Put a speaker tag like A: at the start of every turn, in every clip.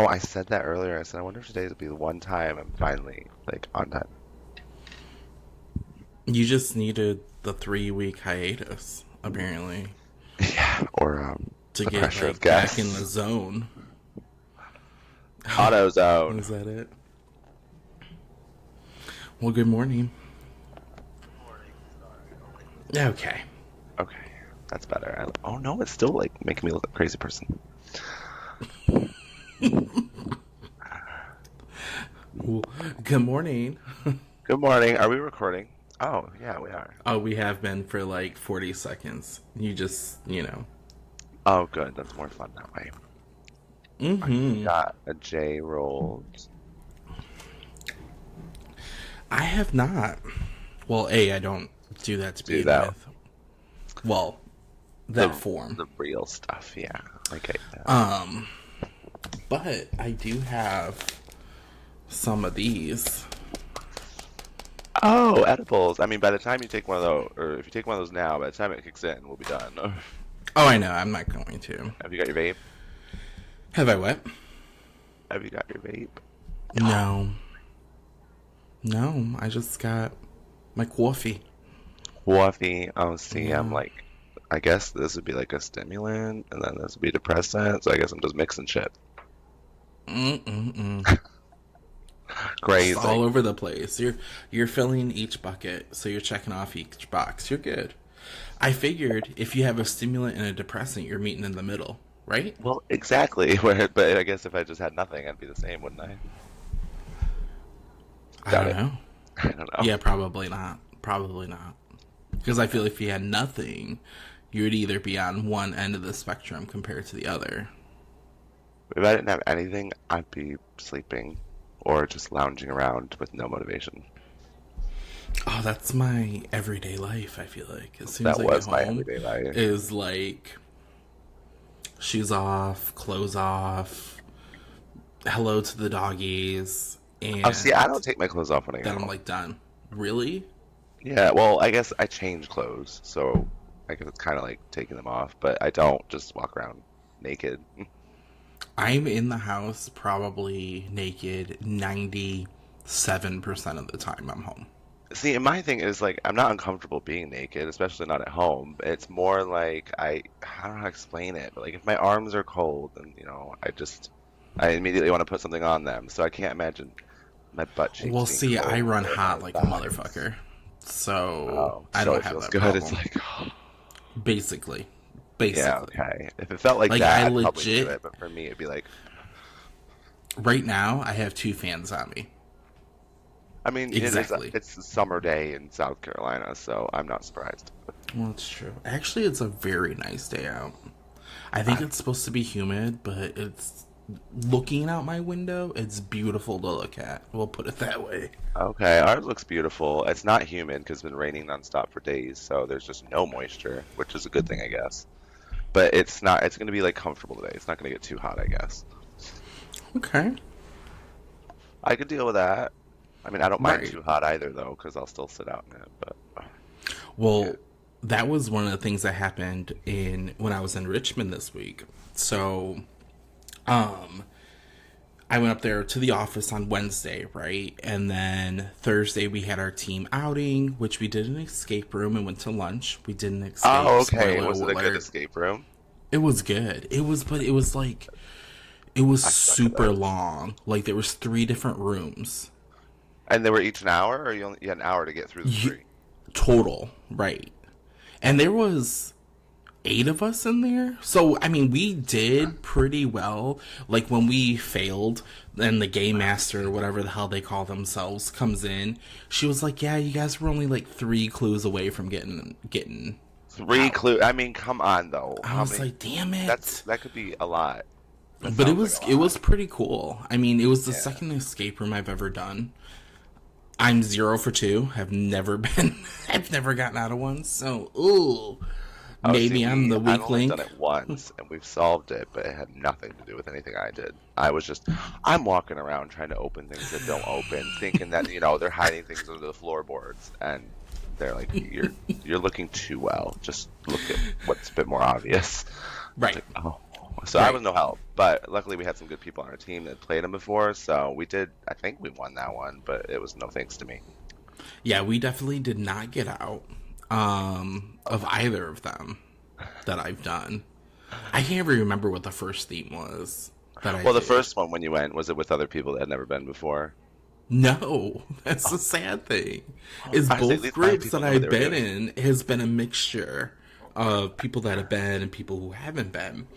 A: I said that earlier. I said, I wonder if today will be the one time I'm finally like on time.
B: You just needed the 3 week hiatus, apparently,
A: Yeah, or
B: to
A: the
B: get
A: pressure of
B: like back in the
A: guests.
B: zone.
A: AutoZone.
B: Is that it? Well, good morning.
A: Good morning. Sorry. Oh wait.
B: Okay.
A: Okay, that's better. Oh no, it's still like making me look like a crazy person.
B: Well, good morning.
A: Good morning. Are we recording? Oh yeah, we are.
B: Oh, we have been for like 40 seconds. You just.
A: Oh good, that's more fun that way. You
B: Mm-hmm.
A: got a J rolled.
B: I have not. Well, I don't do that to
A: Do
B: begin
A: that.
B: with. Well, that
A: The
B: form.
A: the real stuff, yeah. Okay.
B: Um, but I do have some of these.
A: Oh, edibles. I mean, by the time you take one of those, or if you take one of those now, by the time it kicks in, we'll be done.
B: Oh, I know. I'm not going to.
A: Have you got your vape?
B: Have I what?
A: Have you got your vape?
B: No. No, I just got my coffee.
A: Coffee. Oh, see, I'm
B: Yeah.
A: like, I guess this would be like a stimulant, and then this would be depressant. So I guess I'm just mixing shit.
B: Mm-mm-mm. Just
A: Crazy.
B: all over the place. You're filling each bucket, so you're checking off each box. You're good. I figured if you have a stimulant and a depressant, you're meeting in the middle, right?
A: Well, exactly. But I guess if I just had nothing, I'd be the same, wouldn't I?
B: I
A: Doubt
B: don't
A: it.
B: know.
A: I don't know.
B: Yeah, probably not. Probably not. Because I feel if you had nothing, you would either be on one end of the spectrum compared to the other.
A: If I didn't have anything, I'd be sleeping or just lounging around with no motivation.
B: Oh, that's my everyday life, I feel like. As soon as
A: That
B: I get
A: was my
B: home,
A: everyday life.
B: is like shoes off, clothes off, hello to the doggies,
A: Oh, see, I
B: and
A: don't take my clothes off when I get
B: then I'm
A: home.
B: like done. Really?
A: Yeah, well, I guess I change clothes, so I guess it's kind of like taking them off, but I don't just walk around naked.
B: I'm in the house probably naked 97% of the time I'm home.
A: See, and my thing is like I'm not uncomfortable being naked, especially not at home. It's more like I don't know how to explain it, but like if my arms are cold, and I immediately want to put something on them. So I can't imagine my butt cheeks
B: Well,
A: being
B: see, I
A: cold
B: run
A: or my
B: hot like a
A: thighs.
B: motherfucker. So
A: Oh,
B: I
A: so
B: don't
A: it
B: have
A: feels
B: that
A: good. It's
B: problem.
A: like,
B: Basically.
A: yeah,
B: Basically.
A: okay. If it felt like
B: Like,
A: that,
B: I
A: I'd probably do
B: legit,
A: it. But for me, it'd be like,
B: right now, I have two fans on me.
A: I mean,
B: Exactly.
A: it's a summer day in South Carolina, so I'm not surprised.
B: Well, it's true. Actually, it's a very nice day out. I think
A: I,
B: it's supposed to be humid, but it's looking out my window, it's beautiful to look at. We'll put it that way.
A: okay, ours looks beautiful. It's not humid because it's been raining nonstop for days, so there's just no moisture, which is a good thing, I guess. But it's not. It's going to be like comfortable today. It's not going to get too hot, I guess.
B: Okay.
A: I could deal with that. I mean, I don't mind
B: Right.
A: too hot either, though, because I'll still sit out in it. But yeah.
B: Well, that was one of the things that happened in when I was in Richmond this week. So, um, I went up there to the office on Wednesday, right? And then Thursday we had our team outing, which we did an escape room and went to lunch. We did an
A: Oh,
B: escape,
A: okay.
B: spoiler
A: Was it a good
B: alert.
A: escape room?
B: It was good. But it was like it was
A: I suck at
B: super
A: those.
B: long. Like there was three different rooms.
A: And they were each an hour, or you had an hour to get through the
B: You,
A: three?
B: total, right. And there was eight of us in there. So, I mean, we did pretty well. Like when we failed, then the game master, or whatever the hell they call themselves, comes in. She was like, "Yeah, you guys were only like three clues away from getting
A: Three
B: out."
A: clue. I mean, come on, though.
B: I
A: How
B: was
A: many?
B: like, "Damn
A: That's
B: it!"
A: that could be a lot. That
B: But
A: sounds like a
B: it
A: lot.
B: was pretty cool. I mean, it was the
A: Yeah.
B: second escape room I've ever done. I'm 0 for 2. Have never been. I've never gotten out of one. So, ooh,
A: Oh, see,
B: maybe I'm the
A: I've
B: weak
A: only done
B: link.
A: it once, and we've solved it, but it had nothing to do with anything I did. I'm walking around trying to open things that don't open, thinking that, they're hiding things under the floorboards, and they're like, you're looking too well. Just look at what's a bit more obvious. It's
B: Right.
A: like, oh, So I was
B: Right.
A: no help, but luckily we had some good people on our team that played them before, so we did. I think we won that one, but it was no thanks to me.
B: Yeah, we definitely did not get out of either of them that I've done. I can't even remember what the first theme was that I
A: Well, the
B: did.
A: first one when you went, was it with other people that had never been before?
B: No, that's the sad thing. Is
A: Honestly, at
B: both
A: least five
B: groups
A: people
B: that
A: knew what they
B: I've
A: were
B: been
A: doing.
B: in has been a mixture of people that have been and people who haven't been.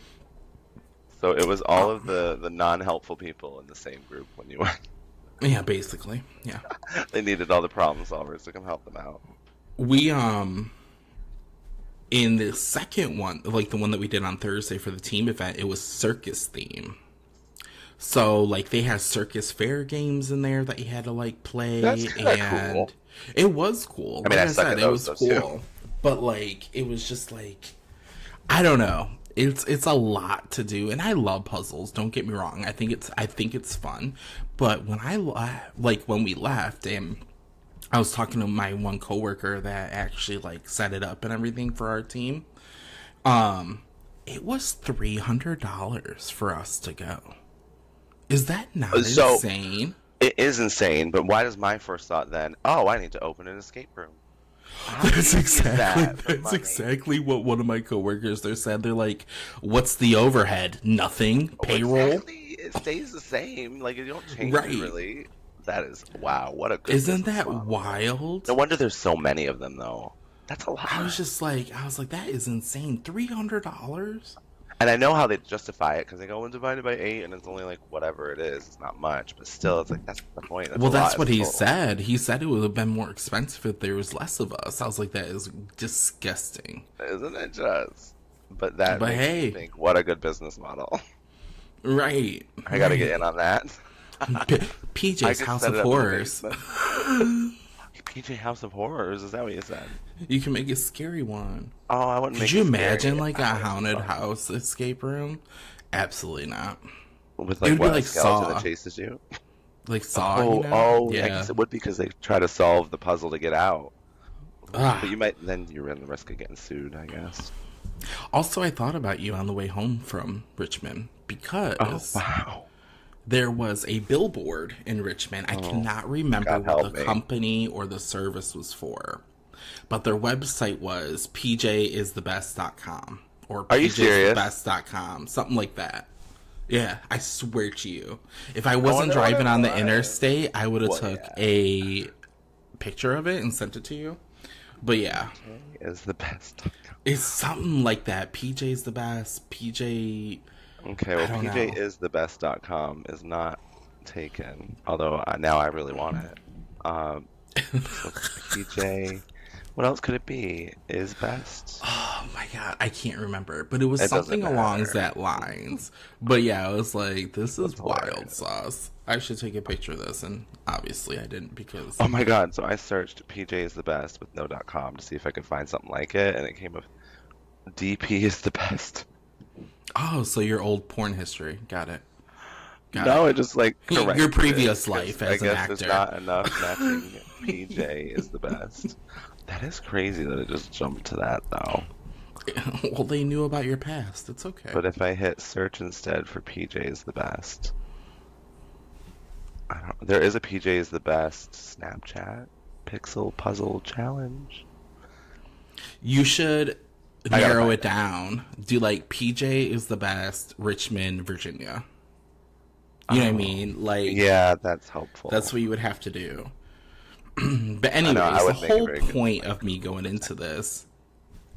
A: So it was all of
B: Um,
A: the non-helpful people in the same group when you went.
B: yeah, basically. Yeah.
A: They needed all the problem solvers to come help them out.
B: We in the second one, like the one that we did on Thursday for the team event, it was circus theme. So like they had circus fair games in there that you had to like
A: That's
B: play,
A: kind of
B: and
A: cool.
B: it was cool.
A: I mean,
B: Like
A: I
B: I
A: suck
B: said,
A: at
B: it
A: those
B: was
A: though too.
B: cool. But like it was just like I don't know. It's a lot to do, and I love puzzles. Don't get me wrong. I think it's fun. But when like when we left, and I was talking to my one coworker that actually like set it up and everything for our team. It was $300 for us to go. Is that not
A: So
B: insane?
A: it is insane, but why does my first thought then, oh, I need to open an escape room? How
B: That's
A: easy is
B: exactly
A: that for
B: that's
A: money?
B: exactly what one of my coworkers they said. They're like, "What's the overhead? Nothing.
A: Oh,
B: Payroll."
A: exactly. It stays the same. Like you don't change it
B: Right.
A: really. That is wow, what a good
B: Isn't
A: business
B: that
A: model.
B: wild?
A: No wonder there's so many of them though. That's a
B: I was
A: lot.
B: just like, that is insane. $300.
A: And I know how they justify it because they go, when divided by eight, and it's only like whatever it is. It's not much, but still, it's like that's the point. That's a
B: Well,
A: lot
B: that's
A: as
B: what
A: a
B: he
A: total.
B: said. He said it would have been more expensive if there was less of us. I was like, that is disgusting.
A: Isn't it just? But that
B: But
A: makes me
B: hey,
A: think, what a good business model.
B: right,
A: I gotta get
B: right.
A: in on that. I
B: PJ's
A: could
B: House
A: set
B: of
A: it up in the
B: Horrors.
A: basement. PJ House of Horrors, is that what you said?
B: You can make a scary one.
A: Oh, I wouldn't
B: Could
A: make
B: you
A: it scary.
B: imagine like a
A: I would
B: haunted
A: fun.
B: house escape room? Absolutely not.
A: With
B: It
A: like
B: would be
A: what, a
B: like
A: skeleton that
B: Saw.
A: chases you?
B: Like Saw, you
A: Oh,
B: know?
A: oh, I
B: Yeah.
A: guess it would be because they try to solve the puzzle to get out. Ooh, but
B: Ah.
A: you might then you run the risk of getting sued, I guess.
B: Also, I thought about you on the way home from Richmond
A: Oh,
B: because
A: wow.
B: there was a billboard in Richmond. I
A: Oh,
B: cannot remember
A: God
B: what the
A: help me.
B: company or the service was for, but their website was pjisthebest.com or
A: Are you serious?
B: pjisthebest.com, something like that. Yeah, I swear to you. If I
A: I
B: wasn't
A: wonder what it
B: driving on the
A: was.
B: interstate, I would have
A: Well,
B: took
A: yeah.
B: a picture of it and sent it to you. But yeah,
A: PJ is the best.
B: it's something like that. PJ's the best. PJ,
A: Okay,
B: I
A: well,
B: don't
A: PJ
B: know.
A: is the best.com is not taken, although now I really want it. So PJ, what else could it be? Is best?
B: Oh my god, I can't remember, but it was
A: It doesn't
B: something along
A: matter.
B: that lines. But yeah, I was like, this
A: That's
B: is wild
A: hilarious.
B: sauce. I should take a picture of this, and obviously I didn't because
A: Oh my God, so I searched PJ is the best with no.com to see if I could find something like it, and it came up DP is the best.
B: oh, so your old porn history. Got it. Got it.
A: No, it just like
B: Your
A: corrected it
B: previous
A: 'cause
B: life
A: I
B: as an
A: guess there's
B: actor.
A: not enough matching PJ is the best. That is crazy that it just jumped to that though.
B: Well, they knew about your past. It's okay.
A: But if I hit search instead for PJ is the best, there is a PJ is the best Snapchat Pixel Puzzle Challenge.
B: You should
A: I gotta
B: narrow
A: find
B: it down. Do like PJ is the best, Richmond, Virginia. You know what I
A: Oh,
B: mean? Like
A: yeah, that's
B: that's
A: helpful.
B: what you would have to do. But
A: I know I
B: anyways, the
A: would make a
B: whole
A: very good
B: point
A: plan.
B: of me going into this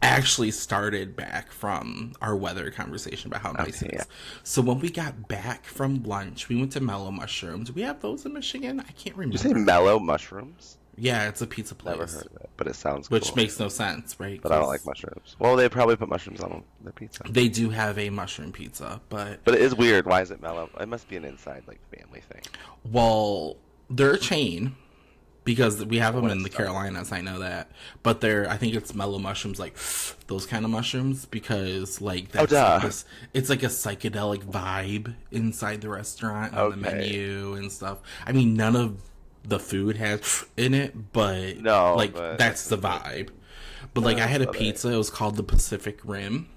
B: actually started back from our weather conversation about how nice
A: Okay,
B: it
A: yeah.
B: is. So when we got back from lunch, we went to Mellow Mushrooms. Do we have those in Michigan? I can't
A: Did you say
B: remember.
A: mellow mushrooms?
B: Yeah, it's a pizza
A: Never
B: place,
A: heard of it, but it sounds
B: which
A: cool.
B: makes no sense, right?
A: But I don't like
B: Because
A: mushrooms. Well, they probably put mushrooms on their pizza.
B: they do have a mushroom pizza, but
A: But it is weird. Why is it mellow? It must be an inside like family thing.
B: well, they're a chain because we have
A: But
B: them
A: when
B: in
A: it
B: the
A: started.
B: Carolinas. I know that, but they're I think it's mellow mushrooms, like those kind of mushrooms, because like
A: Oh,
B: that's like
A: duh.
B: this. It's like a psychedelic vibe inside the restaurant on the
A: Okay.
B: menu and stuff. I mean, none of the food has in it, but
A: No,
B: like
A: but
B: that's the
A: like,
B: vibe. But like I had a
A: love it.
B: pizza. It was called the Pacific Rim,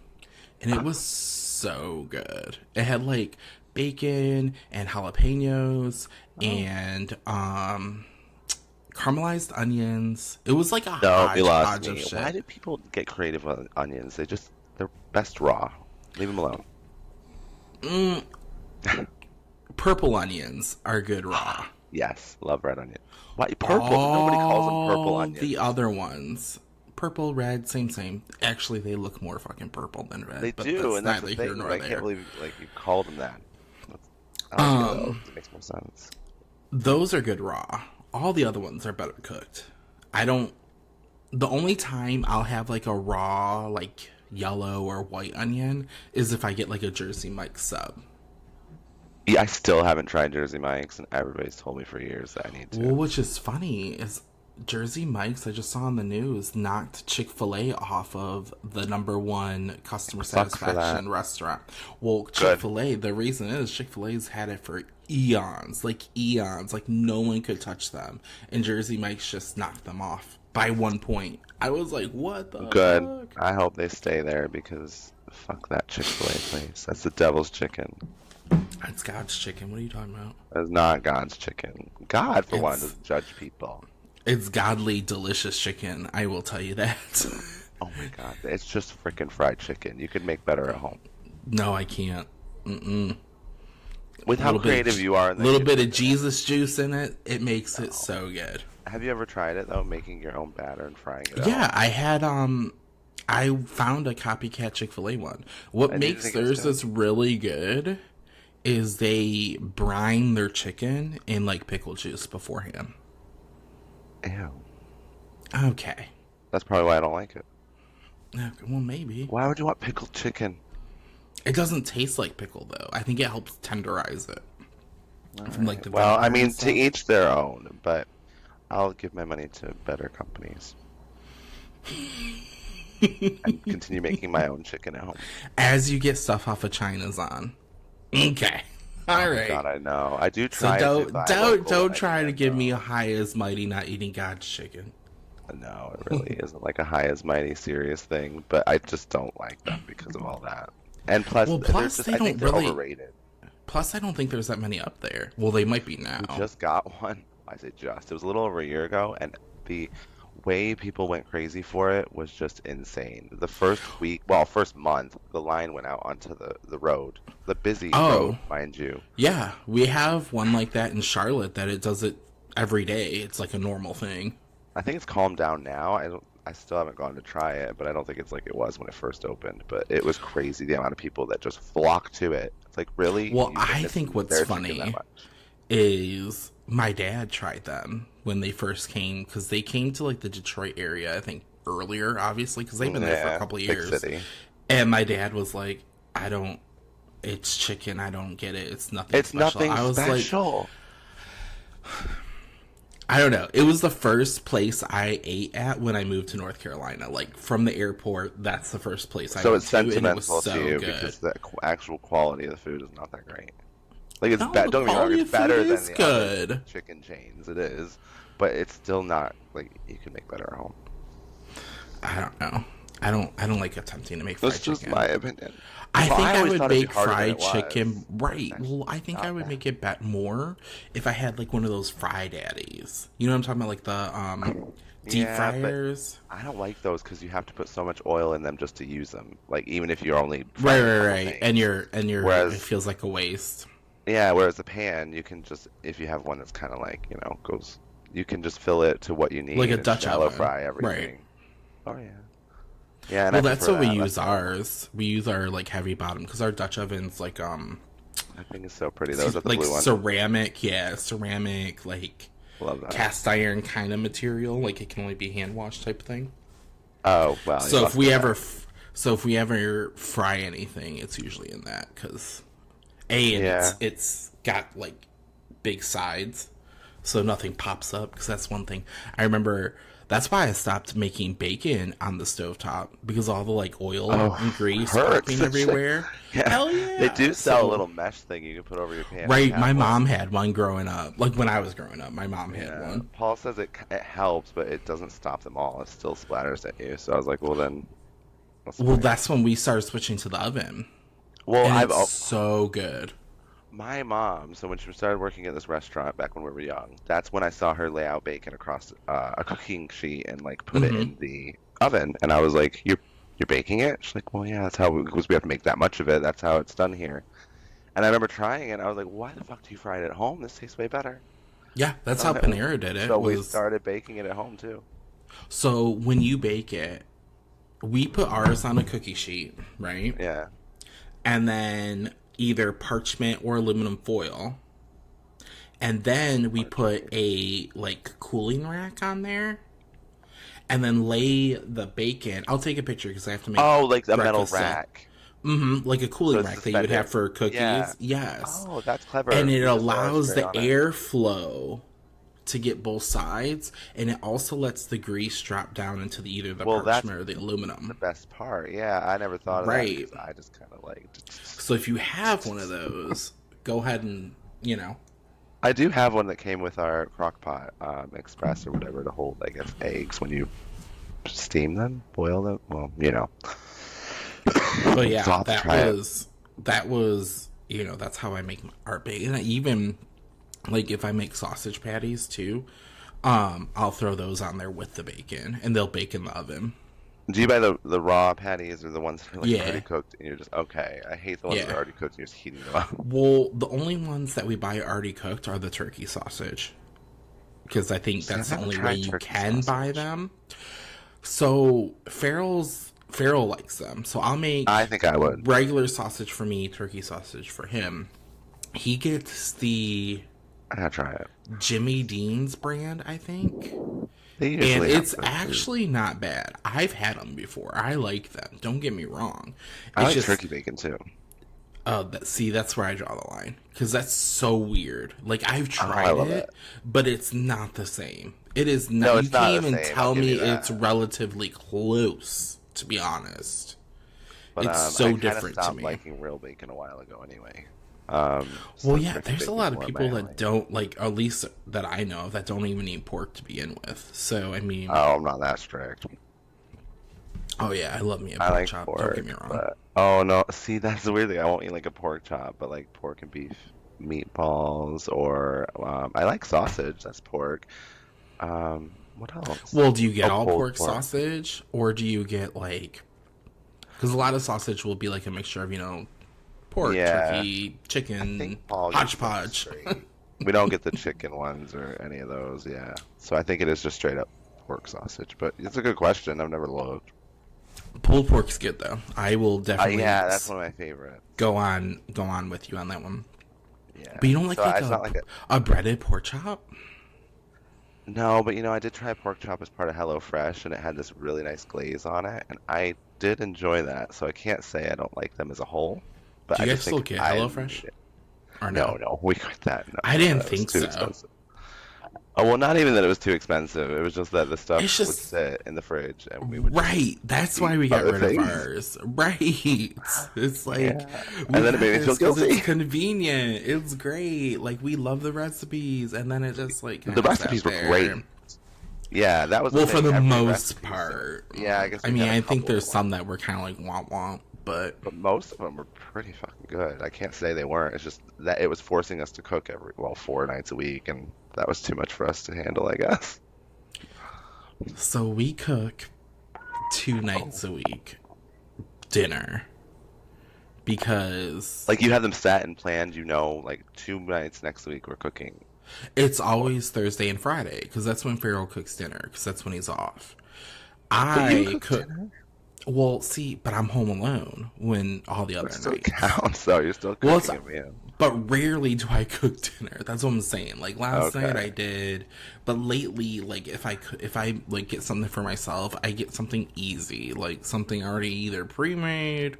B: and it was so good. It had like bacon and jalapenos and caramelized onions. It was like a
A: No, you lost
B: hodgepodge of
A: me. Why
B: shit.
A: do people get creative with onions? They're best raw. Leave them alone.
B: Mm, purple onions are good raw.
A: Yes, love red onion. Why purple? Nobody calls them purple
B: All
A: onions.
B: the other ones, purple, red, same. Actually, they look more fucking purple than red.
A: They
B: But
A: do,
B: that's
A: and that's
B: neither
A: the
B: here
A: thing.
B: nor
A: I can't
B: there.
A: believe like you called them that. I like it though. It makes more sense.
B: Those are good raw. All the other ones are better cooked. I don't. The only time I'll have like a raw, like yellow or white onion is if I get like a Jersey Mike's sub.
A: Yeah, I still haven't tried Jersey Mike's, and everybody's told me for years that I need
B: Well,
A: to.
B: which is funny is Jersey Mike's, I just saw on the news, knocked Chick-fil-A off of the #1 customer
A: Fuck for that.
B: satisfaction restaurant. Well,
A: Good.
B: Chick-fil-A, the reason is Chick-fil-A's had it for eons, like no one could touch them. And Jersey Mike's just knocked them off by 1 point. I was like, what the
A: Good.
B: fuck?
A: I hope they stay there because fuck that Chick-fil-A place. That's the devil's chicken.
B: It's God's chicken. What are you talking about?
A: That's not God's chicken. God, for one,
B: It's
A: doesn't judge people.
B: it's godly delicious chicken, I will tell you that.
A: Oh my God, it's just freaking fried chicken. You could make better at home.
B: No, I can't. Mm-mm.
A: With how
B: Little bit,
A: creative you are in the
B: little bit of
A: kitchen.
B: Jesus juice in it. It makes it so good.
A: Have you ever tried it though, making your own batter and frying it
B: Yeah,
A: out?
B: I had I found a copycat Chick-fil-A one. What
A: I didn't
B: makes
A: think it was
B: theirs
A: good.
B: is really good is they brine their chicken in like pickle juice beforehand.
A: Ew.
B: Okay.
A: That's probably why I don't like it.
B: Well, maybe.
A: Why would you want pickled chicken?
B: It doesn't taste like pickle though. I think it helps tenderize it from like the
A: Well, I
B: vinegar and
A: mean, to
B: stuff.
A: each their own, but I'll give my money to better companies and continue making my own chicken at home.
B: As you get stuff off of China's on. Okay. All right.
A: God, I know. I do
B: So
A: try to
B: don't
A: buy
B: don't
A: local
B: don't
A: when I
B: try to
A: can,
B: give me a
A: though.
B: high as mighty not eating God's chicken.
A: No, it really isn't like a high as mighty serious thing, but I just don't like them because of all that. And plus,
B: Well,
A: they're
B: plus
A: just,
B: they
A: I think
B: don't
A: they're
B: really.
A: overrated.
B: Plus, I don't think there's that many up there. Well, they might be now.
A: We just got one. I say just. It was a little over a year ago, and the way people went crazy for it was just insane. The first week, well, first month, the line went out onto the road, the busy road,
B: Oh,
A: mind you.
B: yeah, we have one like that in Charlotte that it does it every day. It's like a normal thing.
A: I think it's calmed down now. I still haven't gone to try it, but I don't think it's like it was when it first opened. But it was crazy the amount of people that just flocked to it. It's like, really?
B: Well,
A: You
B: I
A: miss
B: think what's
A: their chicken that
B: funny
A: much?
B: is my dad tried them when they first came because they came to like the Detroit area, I think earlier, obviously, because they've been there for a
A: Yeah,
B: couple of
A: big
B: years.
A: city.
B: And my dad was like, I don't, it's chicken. I don't get it. It's nothing
A: It's
B: special.
A: nothing
B: I was like,
A: special.
B: I don't know. It was the first place I ate at when I moved to North Carolina. Like from the airport, that's the first place I
A: So
B: went
A: it's
B: to, and it was
A: sentimental
B: so
A: to you
B: good.
A: because the actual quality of the food is not that great. Like it's
B: No,
A: bad.
B: the
A: Don't get me wrong,
B: quality
A: it's
B: of food
A: better
B: is
A: than the other
B: good.
A: chicken chains. It is, but it's still not like you can make better at home.
B: I don't know. I don't like attempting to make fried
A: That's just
B: chicken.
A: my opinion.
B: I
A: Well,
B: think I
A: always
B: would
A: thought it'd be
B: make
A: harder than
B: fried
A: it was,
B: chicken
A: but it's
B: right.
A: actually
B: Well, I think
A: not
B: I would
A: bad.
B: make it more if I had like one of those fry daddies. You know what I'm talking about, like the deep
A: Yeah, but
B: fryers.
A: I don't like those because you have to put so much oil in them just to use them. Like even if you're only
B: Right,
A: frying a
B: right,
A: couple
B: right.
A: things.
B: And it
A: Whereas
B: feels like a waste.
A: yeah, whereas the pan, you can just if you have one that's kind of like goes, you can just fill it to what you need
B: Like a
A: and
B: Dutch
A: shallow
B: oven.
A: fry
B: Right.
A: everything. Oh yeah, yeah, and
B: Well,
A: I
B: that's
A: prefer
B: what we
A: that.
B: use
A: That's normal.
B: ours. We use our like heavy bottom because our Dutch oven's like
A: I think it's so pretty. Those are the
B: like
A: blue ones.
B: ceramic, yeah, ceramic like
A: Love that.
B: cast iron kind of material. Like it can only be hand washed type thing.
A: Oh well. you
B: So if
A: must
B: we
A: do
B: ever,
A: that.
B: so if we ever fry anything, it's usually in that because and
A: Yeah.
B: it's got like big sides, so nothing pops up. Because that's one thing I remember. That's why I stopped making bacon on the stovetop because all the like oil and grease
A: hurts.
B: popping everywhere.
A: Yeah.
B: Hell yeah!
A: They do sell a
B: So-
A: little mesh thing you can put over your pan.
B: Right,
A: I
B: my
A: have one.
B: mom had one growing up. Like when I was growing up, my mom had
A: Yeah.
B: one.
A: Paul says it helps, but it doesn't stop them all. It still splatters at you. So I was like, well then. What's the
B: Well,
A: point?
B: that's when we started switching to the oven.
A: Well,
B: and it's so good.
A: my mom, so when she started working at this restaurant back when we were young, that's when I saw her lay out bacon across a cooking sheet and like put it
B: Hmm.
A: in the oven. And I was like, you're baking it? She's like, well, yeah, that's how because we have to make that much of it. That's how it's done here. And I remember trying it. And I was like, why the fuck do you fry it at home? This tastes way better.
B: Yeah, that's how Panera did it.
A: So we
B: Was
A: started baking it at home too.
B: so when you bake it, we put ours on a cookie sheet, right?
A: Yeah.
B: And then either parchment or aluminum foil. And then we put a like cooling rack on there and then lay the bacon. I'll take a picture because I have to make
A: Oh, like a metal
B: breakfast.
A: rack.
B: Like a
A: So
B: cooling
A: it's
B: rack that you would have
A: suspended.
B: for cookies.
A: Yeah.
B: Yes.
A: Oh, that's clever.
B: And it
A: We just let it
B: allows
A: straight
B: the
A: on it.
B: airflow to get both sides, and it also lets the grease drop down into either the
A: Well, that's
B: parchment or the
A: the
B: aluminum.
A: best part. Yeah, I never thought of that
B: Right.
A: because I just kind of like.
B: So if you have one of those, go ahead and, you know.
A: I do have one that came with our crock pot express or whatever to hold, I guess, eggs when you steam them, boil them. Well,
B: But
A: so
B: yeah,
A: I'll have to try it.
B: that was, that's how I make our bacon. And even like if I make sausage patties too, I'll throw those on there with the bacon, and they'll bake in the oven.
A: Do you buy the raw patties or the ones that are like
B: Yeah,
A: already cooked and you're just okay? I hate the ones that are
B: yeah.
A: already cooked and you're just heating them up.
B: Well, the only ones that we buy already cooked are the turkey sausage, because I think
A: See, I've
B: that's the
A: never
B: only way
A: tried
B: you
A: turkey
B: can buy
A: sausage.
B: them. So Farrell likes them. So I'll
A: I
B: make
A: think I would.
B: regular sausage for me, turkey sausage for him. He gets the
A: I gotta try it.
B: Jimmy Dean's brand, I think.
A: They
B: And
A: usually have
B: it's
A: good food.
B: actually not bad. I've had them before. I like them. Don't get me wrong.
A: I
B: It's
A: like
B: just,
A: turkey bacon too.
B: see, that's where I draw the line. Because that's so weird. Like, I've
A: Oh, I
B: tried
A: love it.
B: it, but it's not the same. It is not.
A: No,
B: You
A: it's not
B: can't
A: the
B: even
A: same. I'll
B: tell
A: give
B: me
A: you
B: it's
A: that.
B: relatively close, to be honest.
A: But
B: It's
A: I
B: so
A: kind of
B: different to
A: stopped
B: me.
A: liking real bacon a while ago anyway.
B: Well,
A: So
B: yeah,
A: turkey
B: there's a
A: bacon's
B: lot of
A: more
B: people
A: my
B: that
A: alley.
B: don't, like, at least that I know of, that don't even eat pork to begin with. So, I mean,
A: Oh, I'm not that strict.
B: oh yeah, I love me a
A: I
B: pork
A: like
B: chop. Don't get
A: pork,
B: me wrong.
A: but oh no, see that's the weird thing. I won't eat like a pork chop, but like pork and beef meatballs, or I like sausage. That's pork. What else?
B: Well, do you get
A: Oh,
B: all
A: pulled
B: pork
A: pork.
B: sausage, or do you get like? Because a lot of sausage will be like a mixture of pork,
A: Yeah,
B: turkey,
A: I think
B: chicken,
A: Paul gets them
B: hodgepodge.
A: straight. We don't get the chicken ones or any of those. Yeah, so I think it is just straight up pork sausage. But it's a good question. I've never looked.
B: Pulled pork's good though. I will definitely
A: Yeah, that's one of my favorites.
B: go on with you on that one.
A: Yeah.
B: But you don't
A: So
B: like
A: it's not like a
B: a breaded pork chop?
A: no, but I did try pork chop as part of HelloFresh, and it had this really nice glaze on it, and I did enjoy that. So I can't say I don't like them as a whole, but
B: Do
A: I
B: you guys
A: just
B: still
A: think
B: get
A: I need
B: HelloFresh
A: it.
B: or
A: No,
B: no?
A: no, we quit that.
B: I
A: No,
B: didn't
A: that was
B: think
A: too
B: so.
A: expensive. Oh, well, not even that it was too expensive. It was just that the
B: It's
A: stuff would
B: just
A: sit in the fridge, and we would just
B: right. That's
A: eat
B: why we got
A: other
B: rid of
A: things.
B: ours. Right. It's like
A: Yeah,
B: we
A: and then it
B: got
A: made me feel
B: this because it's
A: guilty.
B: convenient. It's great. Like we love the recipes, and then it just like
A: The
B: kind of sat
A: recipes were great.
B: there.
A: Yeah, that was the
B: Well, for
A: thing.
B: the
A: Every
B: most
A: recipe said,
B: part.
A: yeah, I guess
B: I
A: we
B: mean,
A: had a
B: I think
A: couple
B: there's
A: that weren't.
B: some that were kind of like womp womp, but
A: But most of them were pretty fucking good. I can't say they weren't. It's just that it was forcing us to cook well, 4 nights a week, and that was too much for us to handle, I guess.
B: so we cook 2 nights a week dinner because
A: Like you have them set and planned, like 2 nights next week we're cooking.
B: it's always Thursday and Friday because that's when Farrell cooks dinner because that's when he's off.
A: But you
B: I
A: cook
B: cook.
A: dinner?
B: Well, see, but I'm home alone when all the
A: It
B: other
A: still
B: nights.
A: counts, though. You're still
B: Well, it's
A: cooking a meal.
B: but rarely do I cook dinner. That's what I'm saying. Like last night
A: Okay.
B: I did, but lately, like if I like get something for myself, I get something easy, like something already either pre-made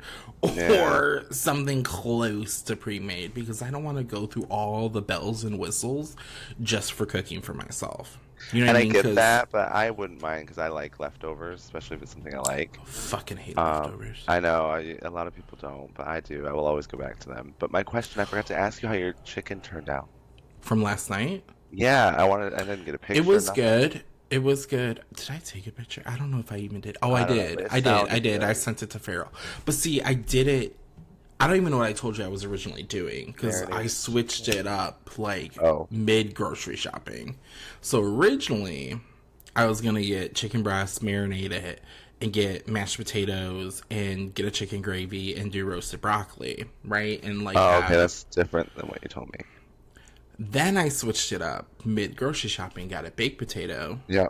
A: Yeah.
B: or something close to pre-made because I don't want to go through all the bells and whistles just for cooking for myself. You know
A: And
B: what I
A: I
B: mean?
A: get
B: Because
A: that, but I wouldn't mind because I like leftovers, especially if it's something I like.
B: fucking hate
A: Um,
B: leftovers.
A: I know a lot of people don't, but I do. I will always go back to them. But my question, I forgot to ask you how your chicken turned out.
B: From last night.
A: Yeah, I didn't get a
B: It
A: picture,
B: was
A: nothing.
B: good. It was good. Did I take a picture? I don't know if I even did. Oh, I
A: I don't know,
B: did.
A: but it
B: I did. I
A: sounded
B: did. I
A: good.
B: sent it to Farrell. But see, I did it. I don't even know what I told you I was originally doing because I
A: Marinated
B: switched
A: chicken.
B: it up like
A: Oh,
B: mid grocery shopping. So originally, I was gonna get chicken breast, marinate it, and get mashed potatoes and get a chicken gravy and do roasted broccoli, right? And like
A: oh, okay,
B: have.
A: that's different than what you told me.
B: Then I switched it up mid grocery shopping, got a baked potato.
A: Yeah.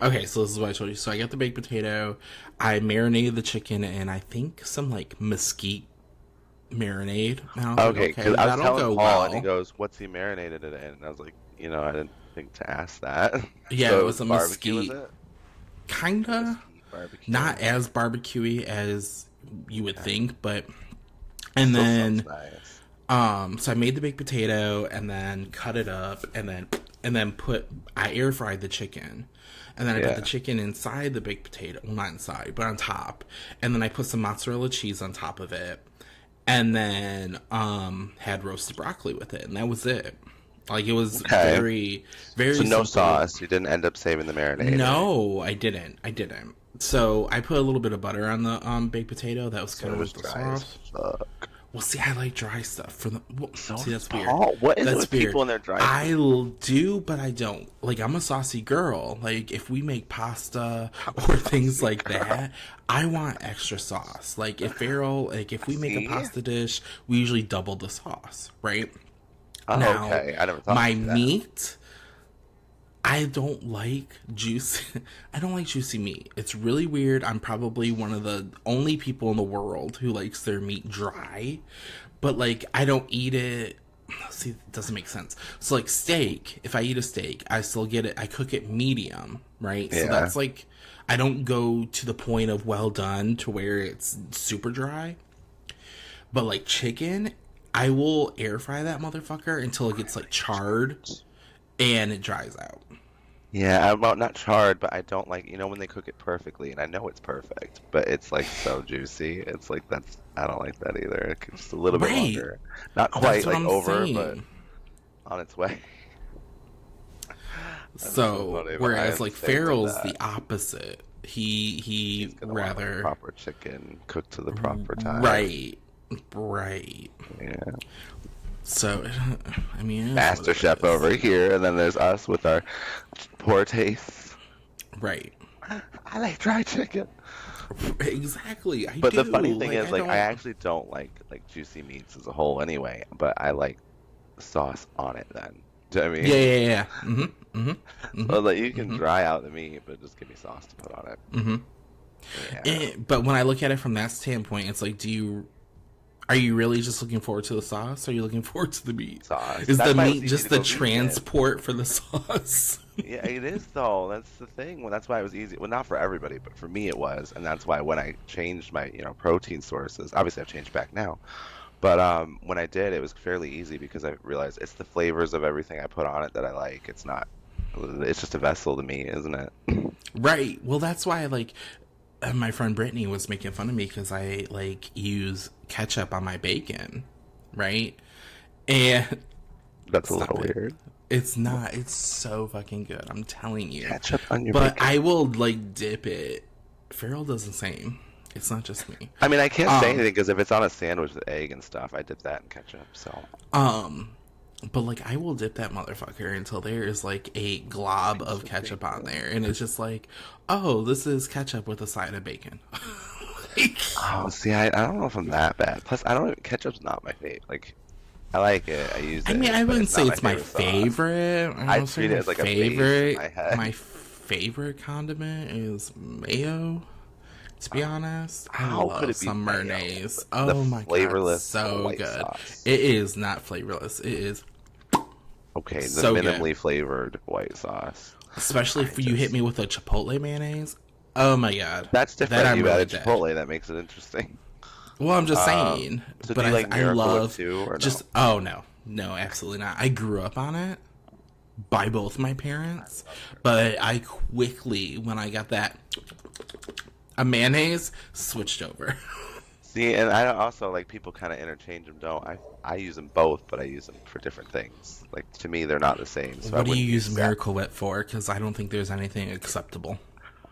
B: Okay, so this is what I told you. So I got the baked potato. I marinated the chicken in I think some like mesquite marinade. And I was like,
A: Okay,
B: okay,
A: because I was
B: that'll
A: telling
B: go
A: Paul, and he
B: well.
A: goes, "What's he marinated it in?" And I was like, I didn't think to ask that.
B: Yeah,
A: So
B: it
A: it
B: was
A: was
B: a
A: barbecue, was
B: mesquite.
A: it?
B: Kinda.
A: Mesquite barbecue.
B: Not as barbecuey as you would
A: Okay,
B: think, but and
A: still sounds
B: then
A: nice.
B: so I made the baked potato and then cut it up and then put I air fried the chicken. And then I put the
A: Yeah.
B: chicken inside the baked potato. Well, not inside, but on top. And then I put some mozzarella cheese on top of it. And then had roasted broccoli with it. And that was it. Like, it was
A: Okay.
B: very,
A: So
B: very
A: no
B: simple.
A: sauce. You didn't end up saving the marinade.
B: No, I didn't. I didn't. So I put a little bit of butter on the baked potato. That was
A: So
B: kind
A: it
B: of
A: was
B: with the
A: dry as
B: sauce.
A: fuck.
B: Well, see, I like dry stuff. Well,
A: So
B: see,
A: does
B: that's weird.
A: Paul. What is it
B: That's
A: with
B: weird.
A: people and their dry
B: I
A: food?
B: do, but I don't. Like, I'm a saucy girl. Like, if we make pasta or things
A: Saucy
B: like
A: girl.
B: that, I want extra sauce. Like, if we make a
A: See?
B: pasta dish, we usually double the sauce, right?
A: Oh,
B: Now,
A: okay. I never thought
B: my
A: to do that.
B: meat, I don't like juicy. I don't like juicy meat. It's really weird. I'm probably one of the only people in the world who likes their meat dry, but like I don't eat it. See, it doesn't make sense. So like steak, if I eat a steak, I still get it. I cook it medium, right? So
A: Yeah.
B: that's like I don't go to the point of well done to where it's super dry. But like chicken, I will air fry that motherfucker until it gets like charred and it dries out.
A: Yeah, I'm well, not charred, but I don't like, when they cook it perfectly, and I know it's perfect, but it's like so juicy. It's like I don't like that either. It's just a little bit
B: Right.
A: longer. Not
B: That's
A: quite
B: what
A: like
B: I'm
A: over, but
B: saying.
A: on its way. That's so
B: So
A: funny, but I
B: whereas
A: am the
B: like
A: same with
B: Farrell's
A: that.
B: the opposite.
A: He's
B: He
A: gonna want like
B: rather
A: proper chicken cooked to the proper time.
B: right. Right.
A: Yeah.
B: So I mean it is what
A: Master
B: it
A: Chef
B: is.
A: over here, and then there's us with our poor tastes.
B: Right.
A: I like dry chicken.
B: Exactly. I
A: But
B: do.
A: the funny thing
B: Like
A: is,
B: I
A: like, I
B: don't
A: actually don't like juicy meats as a whole anyway, but I like sauce on it then. Do you know what I
B: Yeah,
A: mean?
B: yeah, yeah. Mm-hmm. Mm-hmm.
A: So like you
B: Mm-hmm.
A: can
B: Mm-hmm.
A: dry out the meat, but just give me sauce to put on it.
B: Mm-hmm.
A: Yeah.
B: But when I look at it from that standpoint, it's like, are you really just looking forward to the sauce? Or are you looking forward to the meat?
A: Sauce.
B: Is the
A: That's why it was
B: meat
A: easy
B: just
A: to
B: the
A: go vegan.
B: transport for the sauce?
A: Yeah, it is though. That's the thing. Well, that's why it was easy. Well, not for everybody, but for me it was, and that's why when I changed my, protein sources, obviously I've changed back now, but when I did, it was fairly easy because I realized it's the flavors of everything I put on it that I like. It's not. It's just a vessel to me, isn't it?
B: Right. Well, that's why like my friend Brittany was making fun of me because I like use ketchup on my bacon, right? And
A: That's a
B: stop
A: little
B: it.
A: weird.
B: It's not. It's so fucking good. I'm telling you.
A: Ketchup on your
B: But
A: bacon.
B: I will like dip it. Farrell does the same. It's not just me.
A: I mean, I can't say
B: Um,
A: anything because if it's on a sandwich with egg and stuff, I dip that in ketchup. So
B: um, but like I will dip that motherfucker until there is like a glob
A: it's
B: of
A: so big
B: ketchup on
A: though.
B: there, and it's just like, oh, this is ketchup with a side of bacon. Like,
A: Oh, see, I don't know if I'm that bad. Plus, I don't. Ketchup's not my favorite. Like, I like it. I use
B: I mean,
A: it,
B: I
A: but
B: wouldn't
A: it's
B: say
A: not my
B: it's my
A: favorite sauce.
B: favorite. I
A: I
B: don't say
A: treat it
B: my
A: as like a base in
B: favorite.
A: my head.
B: My favorite condiment is mayo. To be honest, I
A: How could
B: love
A: it be
B: some
A: mayo?
B: mayonnaise.
A: The
B: Oh my god,
A: flavorless
B: so
A: white
B: good.
A: sauce.
B: It is not flavorless. It is
A: Okay, the
B: so good.
A: minimally flavored white sauce.
B: Especially
A: I
B: if you hit
A: just
B: me with a chipotle mayonnaise. Oh my god,
A: That's
B: that
A: different.
B: I'm
A: You
B: really
A: added
B: dead.
A: Chipotle. That makes it interesting.
B: Well, I'm just saying,
A: So
B: but
A: do you like
B: I
A: Miracle Whip
B: love
A: too, or no?
B: just. Oh no, no, absolutely not. I grew up on it by both my parents, but I quickly, when I got that a mayonnaise, switched over.
A: See, and I also like people kind of interchange them. Don't I use them both, but I use them for different things. Like to me, they're not the same. So I
B: What do you
A: wouldn't
B: use
A: use that.
B: Miracle Whip for? Because I don't think there's anything acceptable.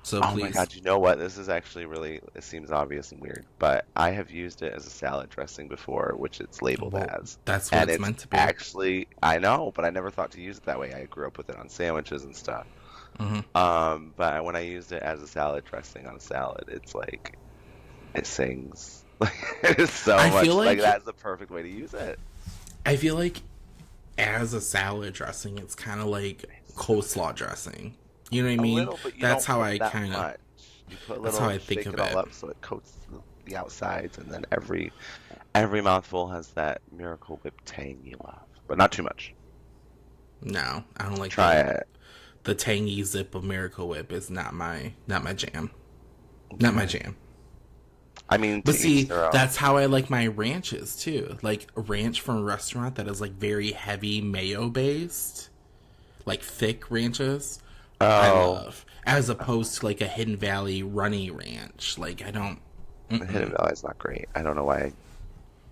B: So
A: Oh my
B: please.
A: God, you know what? This is actually really, it seems obvious and weird, but I have used it as a salad dressing before, which it's labeled
B: Well,
A: as.
B: that's what
A: And
B: it's
A: it's
B: meant to be.
A: actually, I know, but I never thought to use it that way. I grew up with it on sandwiches and stuff.
B: Hmm.
A: But when I used it as a salad dressing on a salad, it's like, it sings. Like, it is so
B: I feel
A: much, like,
B: like
A: that's the perfect way to use it.
B: I feel like as a salad dressing, it's kind of like coleslaw dressing. You know what I
A: A
B: mean?
A: little, but you
B: That's
A: don't
B: how
A: put
B: I
A: that
B: kind of.
A: much. You put a
B: That's how
A: little,
B: I think
A: shake
B: of
A: it all
B: it.
A: up so it coats the outsides, and then every mouthful has that Miracle Whip tang you love, but not too much.
B: No, I don't like
A: Try
B: the
A: it.
B: tangy zip of Miracle Whip. Is not my jam. Not my
A: Okay.
B: jam.
A: I mean,
B: But
A: to each
B: see,
A: their own.
B: that's how I like my ranches too. Like a ranch from a restaurant that is like very heavy mayo based, like thick ranches. I
A: Oh,
B: love as opposed to like a Hidden Valley runny ranch. Like I don't.
A: the Hidden
B: Mm-mm.
A: Valley is not great. I don't know why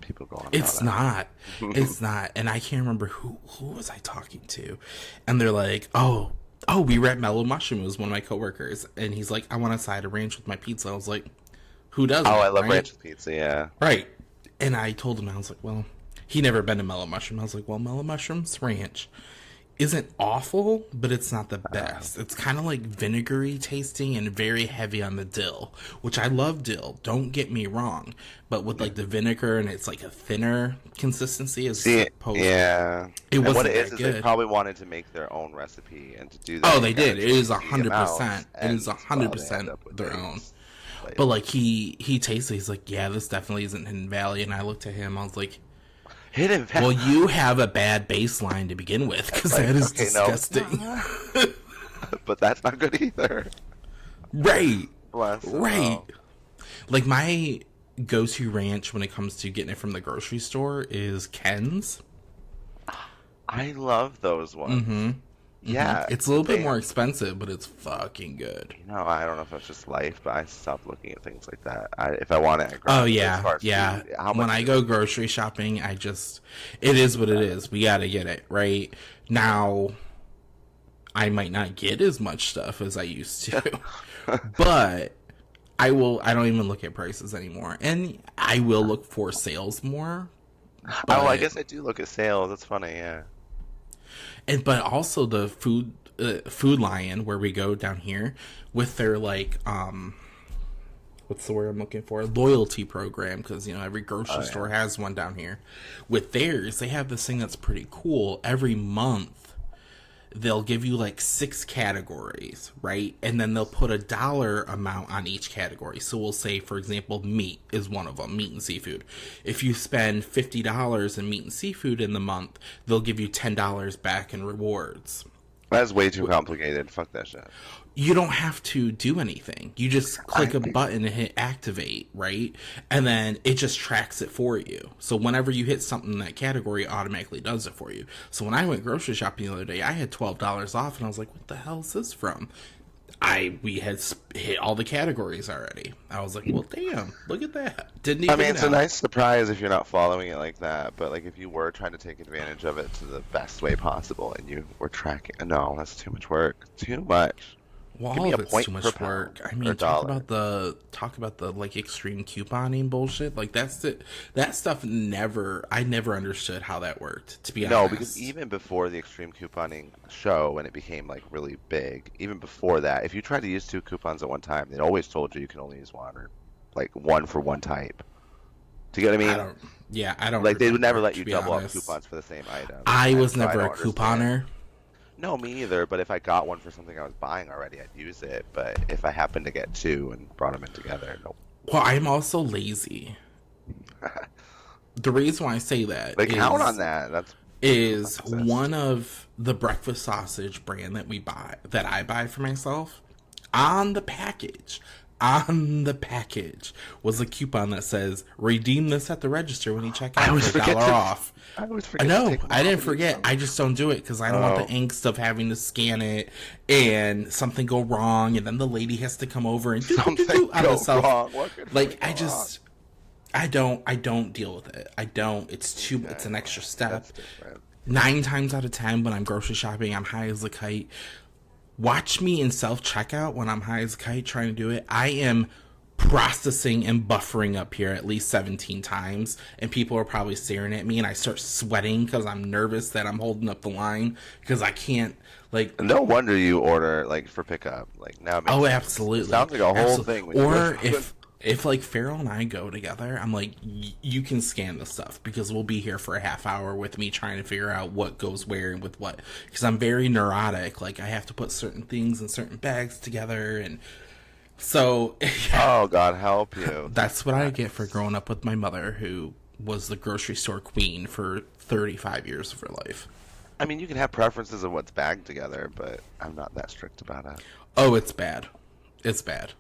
A: people go on about
B: It's not.
A: that.
B: It's not. And I can't remember who was I talking to, and they're like, oh, we were at Mellow Mushroom. It was one of my coworkers, and he's like, I want a side of ranch with my pizza. I was like, who
A: Oh,
B: doesn't,
A: I love
B: right?
A: ranch with pizza. Yeah.
B: Right. And I told him, I was like, well, he never been to Mellow Mushroom. I was like, well, Mellow Mushroom's ranch isn't awful, but it's not the best. It's kind of like vinegary tasting and very heavy on the dill, which I love dill. Don't get me wrong, but with like the vinegar and it's like a thinner consistency as
A: See,
B: opposed,
A: yeah.
B: it
A: And what
B: wasn't
A: it
B: that
A: is they
B: good.
A: probably wanted to make their own recipe, and to do
B: Oh,
A: that, you
B: they
A: gotta
B: did. It is
A: change the amounts,
B: 100%. It is
A: and well, they end
B: 100%
A: up with
B: their own.
A: these
B: But
A: flavors.
B: like he tasted, he's like, yeah, this definitely isn't Hidden Valley. And I looked at him, I was like,
A: Hidden
B: well,
A: Valley.
B: you have a bad baseline to begin with, because
A: Like,
B: that is
A: okay, no, it's
B: disgusting.
A: not. But that's not good either.
B: Right.
A: Bless them.
B: Right.
A: Oh.
B: Like my go-to ranch when it comes to getting it from the grocery store is Ken's.
A: I love those ones.
B: Mm-hmm. Mm-hmm.
A: Yeah,
B: It's a little bit
A: they,
B: more expensive, but it's fucking good.
A: I don't know if that's just life, but I stopped looking at things like that. If I want it, I
B: Oh
A: grab it. But as
B: yeah,
A: far as
B: yeah.
A: food, how
B: When
A: much
B: I
A: is
B: go
A: it?
B: grocery shopping, it is what it is. We gotta get it, right? Now, I might not get as much stuff as I used to, but I don't even look at prices anymore. And I will look for sales more,
A: Oh, I
B: but
A: guess I do look at sales. That's funny, yeah.
B: but also the food lion where we go down here with their like what's the word I'm looking for, loyalty program, because every
A: Oh
B: grocery
A: yeah.
B: store has one down here. With theirs, they have this thing that's pretty cool. Every month they'll give you like 6 categories, right? And then they'll put a dollar amount on each category. So we'll say, for example, meat is one of them, meat and seafood. If you spend $50 in meat and seafood in the month, they'll give you $10 back in rewards.
A: That's way too complicated. Fuck that shit.
B: You don't have to do anything. You just click
A: I
B: a button and hit activate, right? And then it just tracks it for you. So whenever you hit something in that category, it automatically does it for you. So when I went grocery shopping the other day, I had $12 off, and I was like, "What the hell is this from?" We had hit all the categories already. I was like, "Well, damn, look at that! Didn't
A: I
B: even
A: mean, it's a
B: know."
A: nice surprise if you're not following it like that, but like if you were trying to take advantage of it to the best way possible and you were tracking, no, that's too much work. Too much.
B: Well,
A: Give
B: all
A: me a
B: of it's
A: point
B: too
A: per
B: much
A: pound
B: work. I
A: or
B: mean,
A: dollar.
B: talk about the like extreme couponing bullshit. Like that stuff I never understood how that worked, to be
A: No, because
B: honest.
A: even before the extreme couponing show, when it became like really big, even before that, if you tried to use 2 coupons at one time, they always told you you can only use one, or like one for one type. Do you get what I
B: I
A: mean?
B: don't yeah, I don't
A: Like they would never
B: remember,
A: let
B: to
A: you
B: be
A: double up
B: honest.
A: coupons for the same item,
B: I
A: and
B: was
A: so I
B: never a
A: don't understand.
B: couponer.
A: No, me either. But if I got one for something I was buying already, I'd use it. But if I happened to get two and brought them in together, nope.
B: Well, I'm also lazy. The reason why I say that
A: They count on
B: is
A: that. That's
B: is
A: exist.
B: one of the breakfast sausage brand that I buy for myself. On the package, was a coupon that says redeem this at the register when you check
A: I
B: out
A: always
B: for a
A: forget
B: dollar
A: to.
B: off.
A: I always
B: I
A: forget to
B: know,
A: take them
B: I
A: off
B: didn't
A: and use
B: forget.
A: them.
B: I just don't do it because I don't want the
A: Oh,
B: angst of having to scan it and something go wrong, and then the lady has to come over and do do do
A: something
B: do on the
A: go
B: self.
A: wrong. What could really
B: Like
A: go wrong?
B: I don't deal with it. I don't. It's
A: Okay,
B: an
A: well,
B: extra step.
A: that's different.
B: 9 times out of 10 when I'm grocery shopping, I'm high as a kite. watch me in self-checkout when I'm high as a kite trying to do it. I am processing and buffering up here at least 17 times, and people are probably staring at me, and I start sweating because I'm nervous that I'm holding up the line because I can't, like...
A: No wonder you order, like, for pickup. Like, now it makes
B: Oh,
A: sense.
B: absolutely.
A: It sounds like a whole thing. When
B: or if like Farrell and I go together, I'm like, you can scan the stuff because we'll be here for a half hour with me trying to figure out what goes where and with what. Because I'm very neurotic. Like, I have to put certain things in certain bags together, and so...
A: Oh, God help you.
B: That's what I get for growing up with my mother, who was the grocery store queen for 35 years of her life.
A: I mean, you can have preferences of what's bagged together, but I'm not that strict about it.
B: Oh, it's bad. It's bad.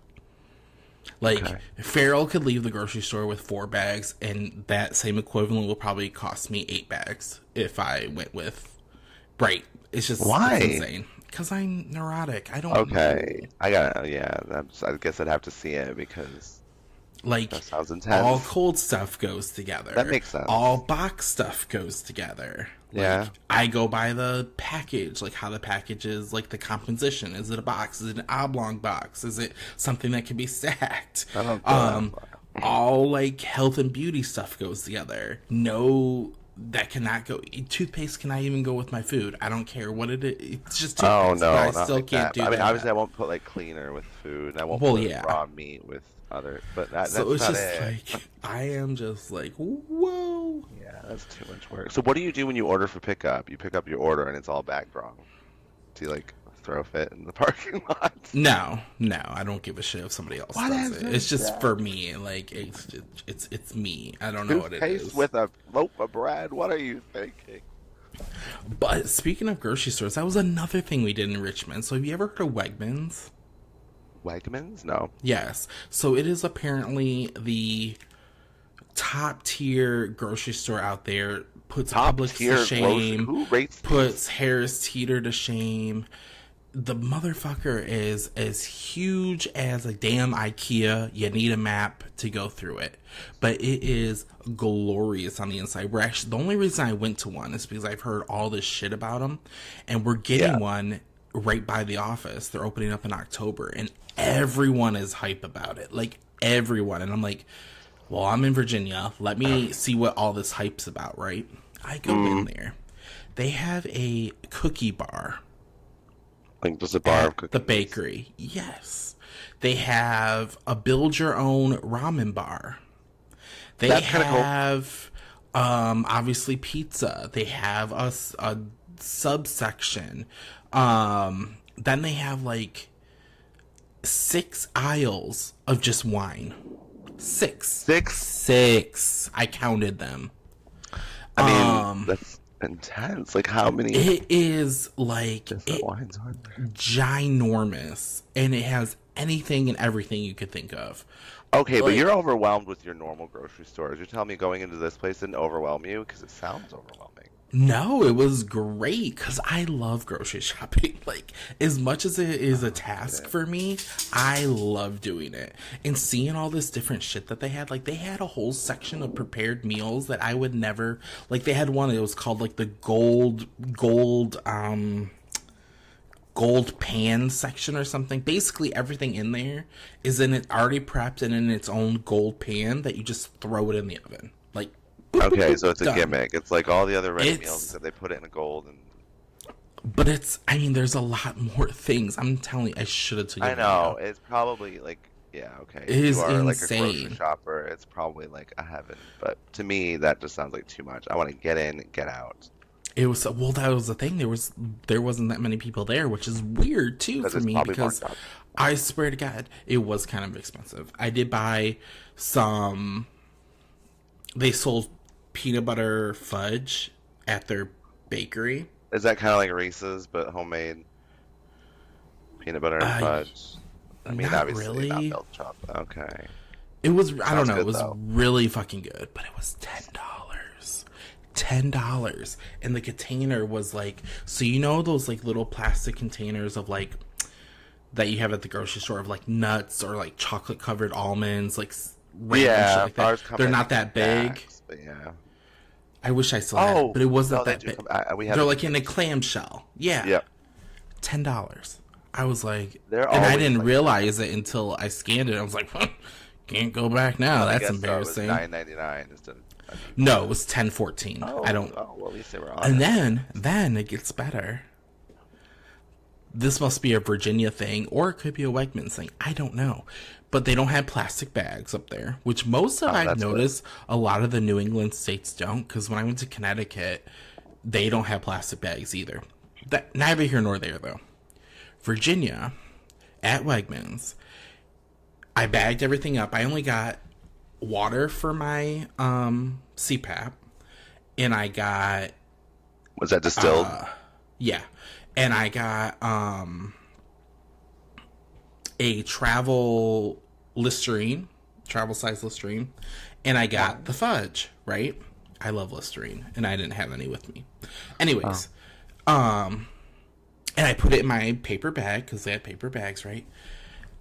B: Like,
A: Okay.
B: Farrell could leave the grocery store with 4 bags, and that same equivalent will probably cost me 8 bags if I went with... Right. It's just...
A: Why?
B: It's insane. Because I'm neurotic. I don't
A: Okay.
B: know.
A: I gotta, yeah, I guess I'd have to see it because
B: Like,
A: that sounds intense.
B: all cold stuff goes together.
A: That makes sense.
B: All box stuff goes together.
A: Yeah.
B: Like, I go by the package, like how the package is, like the composition. Is it a box? Is it an oblong box? Is it something that can be stacked?
A: I don't know.
B: All like health and beauty stuff goes together. No, that cannot go. Toothpaste cannot even go with my food. I don't care what it is. It's just toothpaste.
A: Oh, no,
B: but I
A: not
B: still
A: like
B: can't
A: that.
B: do
A: I mean,
B: that.
A: obviously I won't put, like, cleaner with food, and I won't
B: Well,
A: put
B: yeah.
A: raw meat with other, but that's
B: So it's
A: not
B: just
A: it.
B: like, I am just like, whoa.
A: Yeah, that's too much work. So what do you do when you order for pickup? You pick up your order and it's all bagged wrong. Do you, like, throw fit in the parking lot?
B: No, I don't give a shit if somebody else does it. It's just for me. Like, it's me. I don't know what it is.
A: Toothpaste with a loaf of bread? What are you thinking?
B: But speaking of grocery stores, that was another thing we did in Richmond. So have you ever heard of Wegmans?
A: Wegmans? No.
B: Yes. So it is apparently the top tier grocery store out there. Puts Publix to shame.
A: Who rates these?
B: Puts Harris Teeter to shame. The motherfucker is as huge as a damn IKEA. You need a map to go through it. But it is glorious on the inside. We're actually, the only reason I went to one is because I've heard all this shit about them. And we're getting one right by the office. They're opening up in October. And everyone is hype about it. Like, everyone. And I'm like, well, I'm in Virginia. Let me see what all this hype's about, right? I go in there. They have a cookie bar.
A: Like, just a bar of cookies.
B: The bakery. Yes. They have a build your own ramen bar. They
A: That's kinda cool.
B: have obviously pizza. They have a subsection. Then they have like 6 aisles of just wine. 6. 6. I counted them.
A: I mean, that's intense. Like, how many
B: It is like
A: different wines are there?
B: ginormous, and it has anything and everything you could think of.
A: Okay, but
B: Like-
A: you're overwhelmed with your normal grocery stores. You're telling me going into this place didn't overwhelm you? Because it sounds overwhelming.
B: No, it was great because I love grocery shopping. Like, as much as it is a task for me, I love doing it. And seeing all this different shit that they had, like, they had a whole section of prepared meals that I would never, like, they had one, it was called, like, the gold pan section or something. Basically, everything in there is in it already prepped and in its own gold pan that you just throw it in the oven. Like,
A: Okay, so it's a
B: done.
A: gimmick. It's like all the other ready
B: It's-
A: meals, except they put it in a gold. And
B: But it's, I mean, there's a lot more things. I'm telling you, I should have taken
A: I know it's probably like, yeah, okay.
B: It is
A: you are like a
B: insane.
A: grocery shopper. It's probably like a heaven. But to me, that just sounds like too much. I want to get in, get out.
B: It was, well, that was the thing. There wasn't that many people there, which is weird too for
A: it's
B: me
A: probably
B: because
A: marked up.
B: I swear to God, it was kind of expensive. I did buy some, they sold peanut butter fudge at their bakery.
A: Is that kind of like Reese's, but homemade peanut butter and fudge? I mean,
B: not
A: obviously
B: really.
A: not milk chocolate. Okay.
B: It was, I don't
A: Sounds
B: know,
A: good,
B: it was
A: though.
B: really fucking good, but it was $10. $10. And the container was like, so you know those like little plastic containers of like, that you have at the grocery store of like nuts or like chocolate covered almonds, like random shit like
A: ours
B: that.
A: come
B: They're
A: in
B: not that big.
A: packs, but yeah.
B: I wish I still had it, but it wasn't
A: no, they
B: that
A: do
B: big.
A: come- we have
B: They're
A: it.
B: like in a clamshell. Yeah.
A: Yep.
B: $10. I was like,
A: They're
B: and I
A: always
B: didn't
A: like
B: realize it until I scanned it. I was like, can't go back now.
A: I
B: That's
A: guess so. It was
B: embarrassing.
A: $9.99 instead of. I mean,
B: No, it was 1014. I
A: oh,
B: don't.
A: oh, well, at least they were
B: And
A: honest.
B: then it gets better. This must be a Virginia thing, or it could be a Wegmans thing. I don't know. But they don't have plastic bags up there, which most of
A: Oh,
B: I've
A: that's good.
B: noticed a lot of the New England states don't, because when I went to Connecticut, they don't have plastic bags either. That neither here nor there, though. Virginia, at Wegmans, I bagged everything up. I only got water for my CPAP, and I got
A: Was that distilled?
B: yeah, and I got a travel size Listerine, and I got the fudge. Right, I love Listerine, and I didn't have any with me. Anyways, and I put it in my paper bag because they had paper bags, right?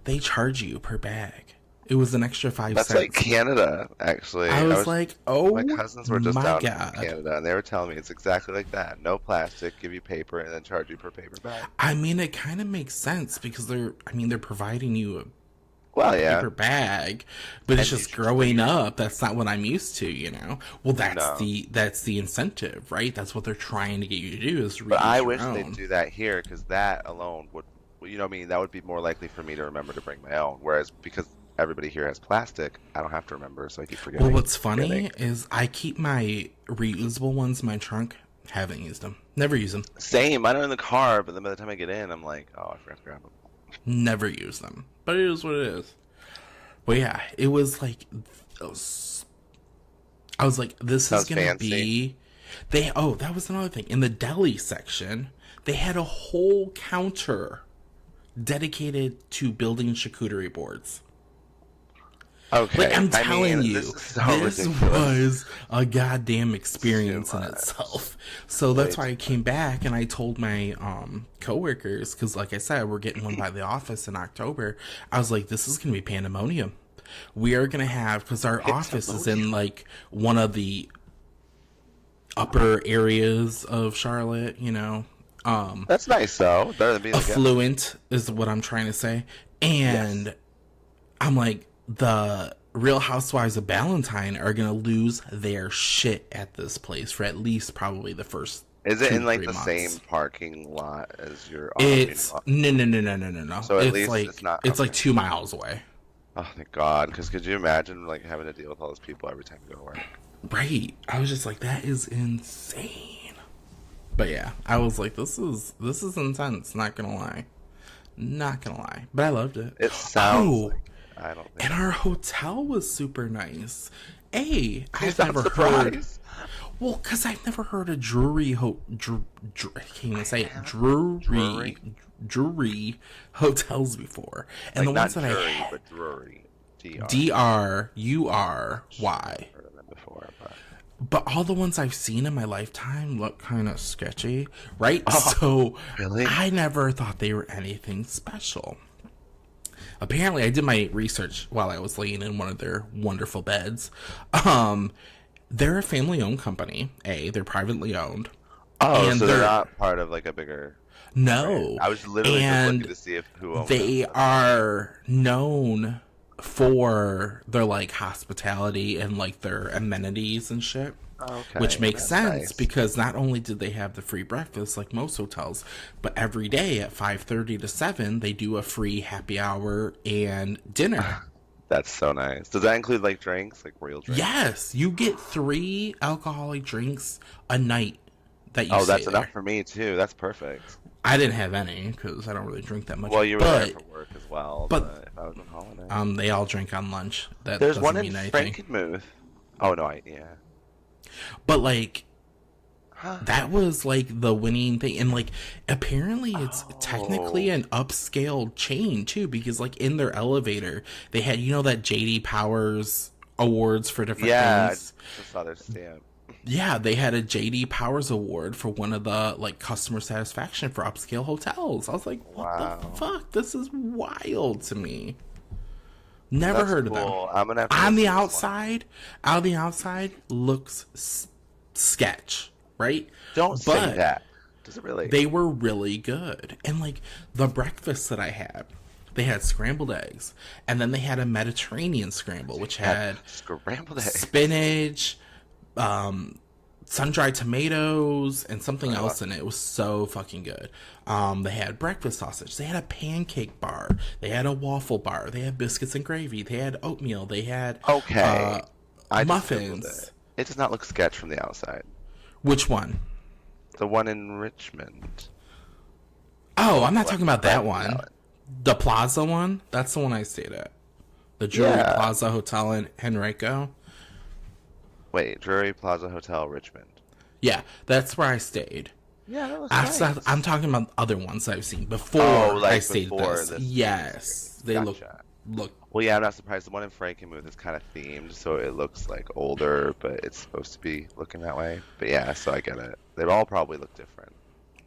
B: They charge you per bag. It was an extra 5
A: That's
B: cents.
A: like Canada, actually.
B: I was like, oh
A: My cousins were just
B: my
A: down in
B: God.
A: Canada, and they were telling me it's exactly like that. No plastic, give you paper, and then charge you per paper bag.
B: I mean, it kind of makes sense because they're providing you a
A: Well, yeah.
B: paper bag, but it's
A: And
B: just
A: you
B: growing up. That's not what I'm used to, you know. Well,
A: No.
B: that's the incentive, right? That's what they're trying to get you to do is reuse
A: But I
B: your
A: wish
B: own.
A: they'd do that here, because that alone would, well, you know what I mean? That would be more likely for me to remember to bring my own. Whereas, because everybody here has plastic, I don't have to remember, so I keep forgetting.
B: Well, what's funny is I keep my reusable ones in my trunk. Haven't used them. Never use them.
A: Same, I know in the car, but then by the time I get in, I'm like, oh, I forgot to grab them.
B: Never use them. But it is what it is. But yeah, it was like, I was like, this
A: Sounds
B: is gonna
A: fancy.
B: be. That was another thing. In the deli section, they had a whole counter dedicated to building charcuterie boards.
A: Okay,
B: Like, I'm
A: I
B: telling
A: mean,
B: you,
A: this is so
B: this
A: ridiculous.
B: was a goddamn experience
A: Too
B: in
A: much.
B: itself. So that's
A: Way
B: why I came back and I told my coworkers, because like I said, we're getting one by the office in October. I was like, this is going to be pandemonium. We are going to have, because our office is in like one of the upper areas of Charlotte, you know.
A: That's nice, though. Better than being like,
B: Affluent is what I'm trying to say. And I'm like, the Real Housewives of Ballantyne are gonna lose their shit at this place for at least probably the first.
A: is it
B: 2
A: in like
B: 3
A: the
B: months.
A: same parking lot as your?
B: It's
A: new lot?
B: no.
A: So at
B: it's
A: least
B: like
A: it's not-
B: it's like
A: okay.
B: 2 miles away.
A: Oh, thank God! Because could you imagine like having to deal with all those people every time you go to work?
B: Right. I was just like, that is insane. But yeah, I was like, this is intense. Not gonna lie. But I loved it.
A: It sounds.
B: Oh,
A: Like, I don't think.
B: and our hotel was super nice. Hey, I've
A: sound
B: never heard.
A: surprised.
B: Well, because I've never heard of Drury I can't even say it. Drury hotels before, and
A: Like
B: the ones
A: not
B: that
A: Drury,
B: I
A: but Drury. DR.
B: Drury.
A: Heard of them before, but
B: But all the ones I've seen in my lifetime look kind of sketchy, right? So
A: really?
B: I never thought they were anything special. Apparently, I did my research while I was laying in one of their wonderful beds. They're a family-owned company. They're privately owned.
A: Oh,
B: and
A: so they're not part of like a bigger.
B: No.
A: I was literally just
B: And
A: looking to see if who owns
B: they
A: them.
B: are known for their like hospitality and like their amenities and shit.
A: Okay,
B: Which makes
A: that's
B: sense
A: nice.
B: because not only did they have the free breakfast like most hotels, but every day at 5:30 to 7 they do a free happy hour and dinner.
A: That's so nice. Does that include like drinks, like real drinks?
B: Yes, you get 3 alcoholic drinks a night that you
A: Oh,
B: stay
A: that's
B: there.
A: enough for me too. That's perfect.
B: I didn't have any because I don't really drink that much.
A: Well, you were
B: but,
A: there for work as well.
B: but-
A: If I was on holiday,
B: they all drink on lunch. That
A: there's
B: doesn't
A: one in
B: mean anything.
A: Frankenmuth. Oh no, yeah.
B: But like
A: Huh.
B: that was like the winning thing, and like apparently it's technically an upscale chain too, because like in their elevator they had that JD Powers awards for different
A: Yeah, I
B: things.
A: just saw their stamp.
B: Yeah, they had a JD Powers award for one of the like customer satisfaction for upscale hotels. I was like, what the
A: Wow.
B: fuck? This is wild to me. Never
A: That's
B: heard of them.
A: cool. I'm gonna have to
B: On the
A: listen to this one.
B: outside, looks sketch, right?
A: Don't say
B: But
A: that. Does it really?
B: They were really good. And like the breakfast that I had, they had scrambled eggs, and then they had a Mediterranean scramble, which
A: Had
B: had
A: scrambled eggs.
B: spinach, sun-dried tomatoes, and something
A: Uh,
B: else in it. It was so fucking good. They had breakfast sausage. They had a pancake bar. They had a waffle bar. They had biscuits and gravy. They had oatmeal. They had
A: okay. I just Googled
B: muffins.
A: it. It does not look sketch from the outside.
B: Which one?
A: The one in Richmond.
B: Oh, I'm not
A: Like
B: talking about that
A: Pleasant
B: one.
A: Valley.
B: The Plaza one? That's the one I stayed at. The Drury
A: Yeah.
B: Plaza Hotel in Henrico.
A: Wait, Drury Plaza Hotel, Richmond.
B: Yeah, that's where I stayed.
A: Yeah, that looks
B: I'm
A: nice.
B: talking about other ones I've seen before
A: Oh,
B: I
A: like
B: stayed at
A: before
B: this.
A: this
B: Yes, they
A: Gotcha.
B: look
A: Well, yeah, I'm not surprised. The one in Frankenmuth is kind of themed, so it looks like older, but it's supposed to be looking that way. But yeah, so I get it. They all probably look different.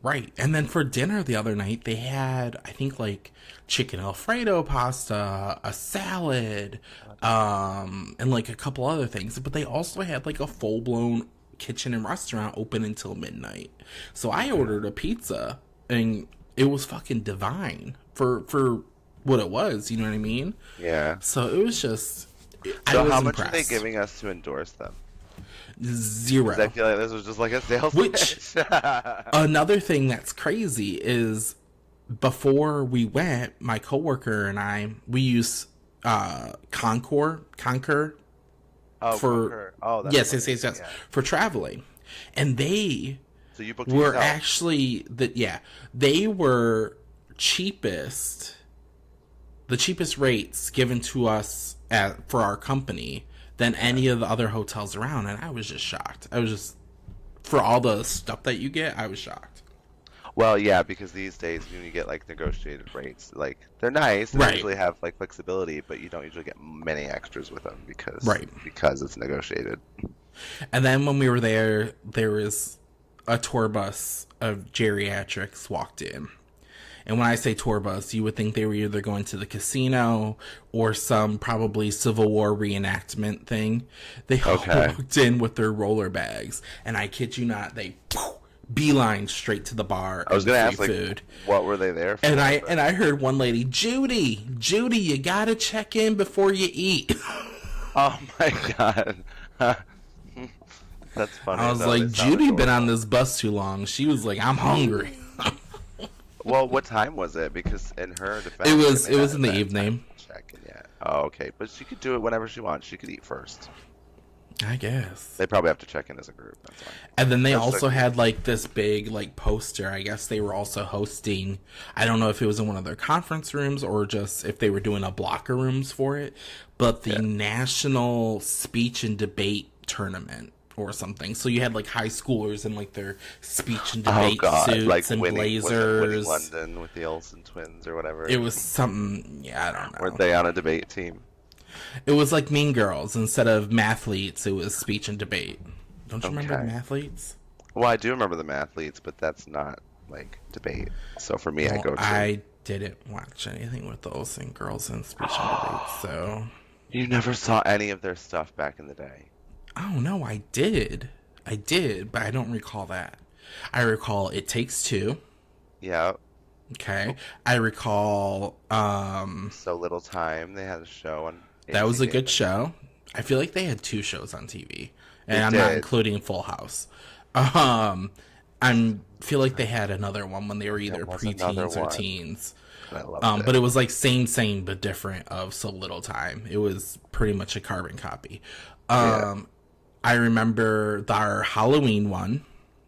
B: right. And then for dinner the other night, they had I think like chicken Alfredo pasta, a salad, and like a couple other things. But they also had like a full blown kitchen and restaurant open until midnight. So I ordered a pizza, and it was fucking divine for what it was. You know what I mean?
A: Yeah.
B: So it was just, I
A: So
B: was
A: how much are they
B: impressed.
A: giving us to endorse them? 'Cause I
B: Zero.
A: feel like this was just like a sales
B: Which,
A: pitch.
B: another thing that's crazy is before we went, my coworker and we use Concur
A: Oh,
B: for,
A: Conquer. Oh, that's
B: yes,
A: yeah.
B: for traveling. And they
A: So you booked
B: were
A: yourself.
B: actually, they were cheapest, the cheapest rates given to us for our company than any of the other hotels around, and I was just shocked. I was just, for all the stuff that you get, I was shocked.
A: Well, yeah, because these days when you get like negotiated rates, like they're nice. They
B: Right,
A: usually have like flexibility, but you don't usually get many extras with them
B: right.
A: because it's negotiated.
B: And then when we were there was a tour bus of geriatrics walked in. And when I say tour bus, you would think they were either going to the casino or some probably Civil War reenactment thing. They all
A: Okay.
B: walked in with their roller bags, and I kid you not, they beeline straight to the bar
A: I was
B: and
A: gonna
B: free
A: ask like
B: food.
A: what were they there for?
B: And I
A: But
B: and I heard one lady, Judy, you gotta check in before you eat.
A: oh my God, that's funny
B: I was
A: though.
B: like,
A: They sound
B: Judy been on
A: adorable.
B: this bus too long. She was like, I'm hungry.
A: Well, what time was it? Because in her defense,
B: It
A: they
B: was
A: may
B: it
A: not
B: was in
A: have
B: the
A: had time
B: evening,
A: to check in yet. Oh, okay, but she could do it whenever she wants. She could eat first.
B: I guess.
A: They probably have to check in as a group. That's fine.
B: And then they
A: That's
B: also
A: like,
B: had like this big like poster. I guess they were also hosting. I don't know if it was in one of their conference rooms or just if they were doing a blocker rooms for it, but the
A: yeah.
B: National Speech and Debate Tournament or something. So you had like high schoolers in like their speech and
A: Oh
B: debate
A: God, like
B: suits and
A: winning was it Winning
B: blazers.
A: London with the Olsen twins or whatever.
B: It was something. Yeah, I don't
A: Weren't
B: know.
A: they on a debate team?
B: It was like Mean Girls. Instead of mathletes, it was speech and debate. Don't you remember
A: Okay.
B: mathletes?
A: Well, I do remember the mathletes, but that's not like debate. So for me, I
B: Well,
A: go to.
B: I didn't watch anything with those and girls in speech and debate, so
A: You never saw any of their stuff back in the day.
B: oh no, I did, but I don't recall that. I recall It Takes Two.
A: Yeah,
B: Okay, I recall
A: so little time. They had a show on
B: that was a
A: ABC.
B: good show. I feel like they had two shows on TV, and
A: They
B: I'm not
A: did.
B: including Full House. Um, I feel like they had another one when they were either
A: There was another
B: preteens or
A: one,
B: teens.
A: and I loved
B: But
A: it.
B: it was like same but different of So Little Time. It was pretty much a carbon copy.
A: Yeah.
B: I remember our Halloween one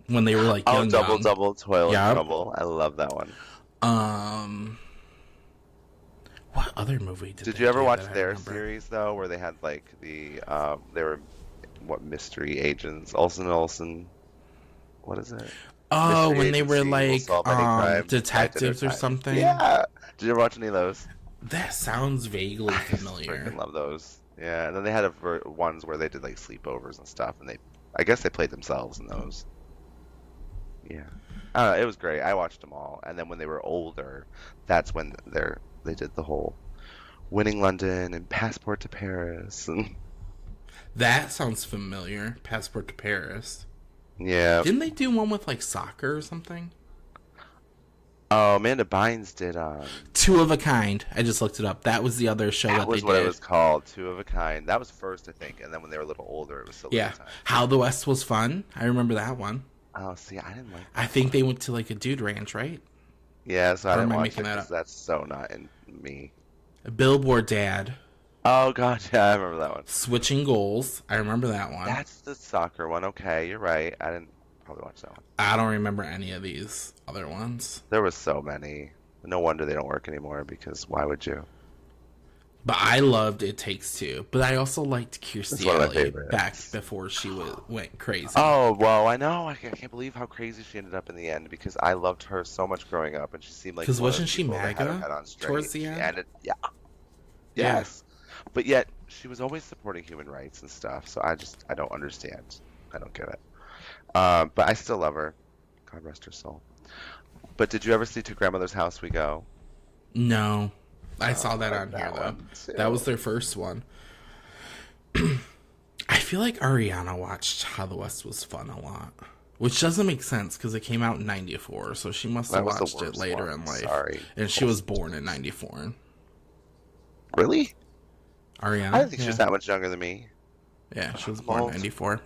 B: when they were like
A: Oh,
B: young.
A: Double Double Toil and
B: Yep.
A: Trouble. I love that one.
B: Um, what other movie did
A: Did
B: they
A: you ever
B: do
A: watch
B: that I
A: their
B: remember?
A: series though, where they had like they were what mystery agents? Olsen. What is it?
B: Oh,
A: Mystery
B: when they were
A: agency will
B: like
A: solve any crime by
B: detectives or
A: dinner time.
B: something.
A: Yeah. Did you ever watch any of those?
B: That sounds vaguely
A: I
B: familiar.
A: freaking love those. Yeah, and then they had ones where they did like sleepovers and stuff, and I guess they played themselves in those. Yeah, I don't know, it was great. I watched them all, and then when they were older, that's when they did the whole Winning London and Passport to Paris, and
B: That sounds familiar. Passport to Paris.
A: yeah,
B: Didn't they do one with like soccer or something?
A: Oh, Amanda Bynes did
B: Two of a Kind. I just looked it up. That was the other show
A: that
B: that they
A: was what it
B: did.
A: was called, Two of a Kind. That was first, I think, and then when they were a little older, it was Still a
B: Yeah.
A: Good Time.
B: How the West Was Fun. I remember that one.
A: Oh, see, I didn't like
B: I
A: that
B: think
A: one.
B: they went to like a dude ranch, right?
A: Yeah, so I
B: Or
A: didn't
B: am I
A: watch
B: making
A: it
B: that
A: because
B: up?
A: that's so not in me.
B: Billboard Dad.
A: Oh God, yeah, I remember that one.
B: Switching Goals. I remember that one.
A: That's the soccer one. Okay, you're right. I didn't probably watch that one.
B: I don't remember any of these other ones.
A: There was so many. No wonder they don't work anymore because why would you?
B: But I loved It Takes Two. But I also liked
A: It's
B: Kirstie
A: one of my
B: Alley back
A: favorites.
B: before she went crazy.
A: Oh, well, I know. I can't believe how crazy she ended up in the end because I loved her so much growing up and she seemed like
B: Because
A: one of those
B: wasn't she
A: people that had her
B: MAGA
A: head on straight.
B: towards the
A: She
B: end?
A: ended, yeah,
B: Yeah.
A: yes. But yet she was always supporting human rights and stuff. So I don't understand. I don't get it. But I still love her. God rest her soul. But did you ever see To Grandmother's House We Go?
B: No. I
A: Oh,
B: saw
A: I
B: that
A: like
B: on here,
A: that
B: though.
A: one
B: That
A: too.
B: was their first one. I feel like Ariana watched How the West Was Fun a lot. Which doesn't make sense because it came out in 94, so she must have
A: That was the
B: watched it
A: worst
B: later
A: one.
B: in life.
A: Sorry.
B: And she was born in 94.
A: Really? I
B: Ariana?
A: didn't think she was
B: Yeah.
A: that much younger than me.
B: Yeah, she was
A: I'm
B: born in
A: old.
B: 94.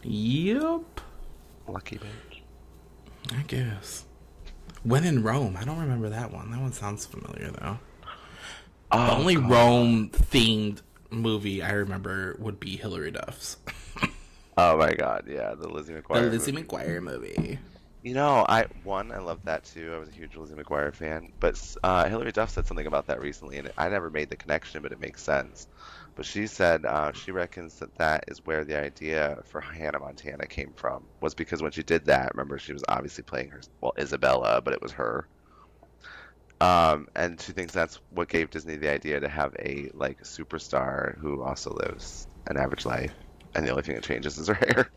B: Yep.
A: Lucky bitch.
B: I guess. When in Rome. I don't remember that one. That one sounds familiar, though. The
A: Oh
B: only
A: God.
B: Rome themed movie I remember would be Hilary Duff's.
A: Oh my God. Yeah, the Lizzie
B: The
A: McGuire
B: Lizzie
A: movie.
B: McGuire movie.
A: I love that too. I was a huge Lizzie McGuire fan. But Hillary Duff said something about that recently, and I never made the connection, but it makes sense. But she said she reckons that that is where the idea for Hannah Montana came from. Was because when she did that, remember she was obviously playing her, well, Isabella, but it was her. And she thinks that's what gave Disney the idea to have a like superstar who also lives an average life, and the only thing that changes is her hair.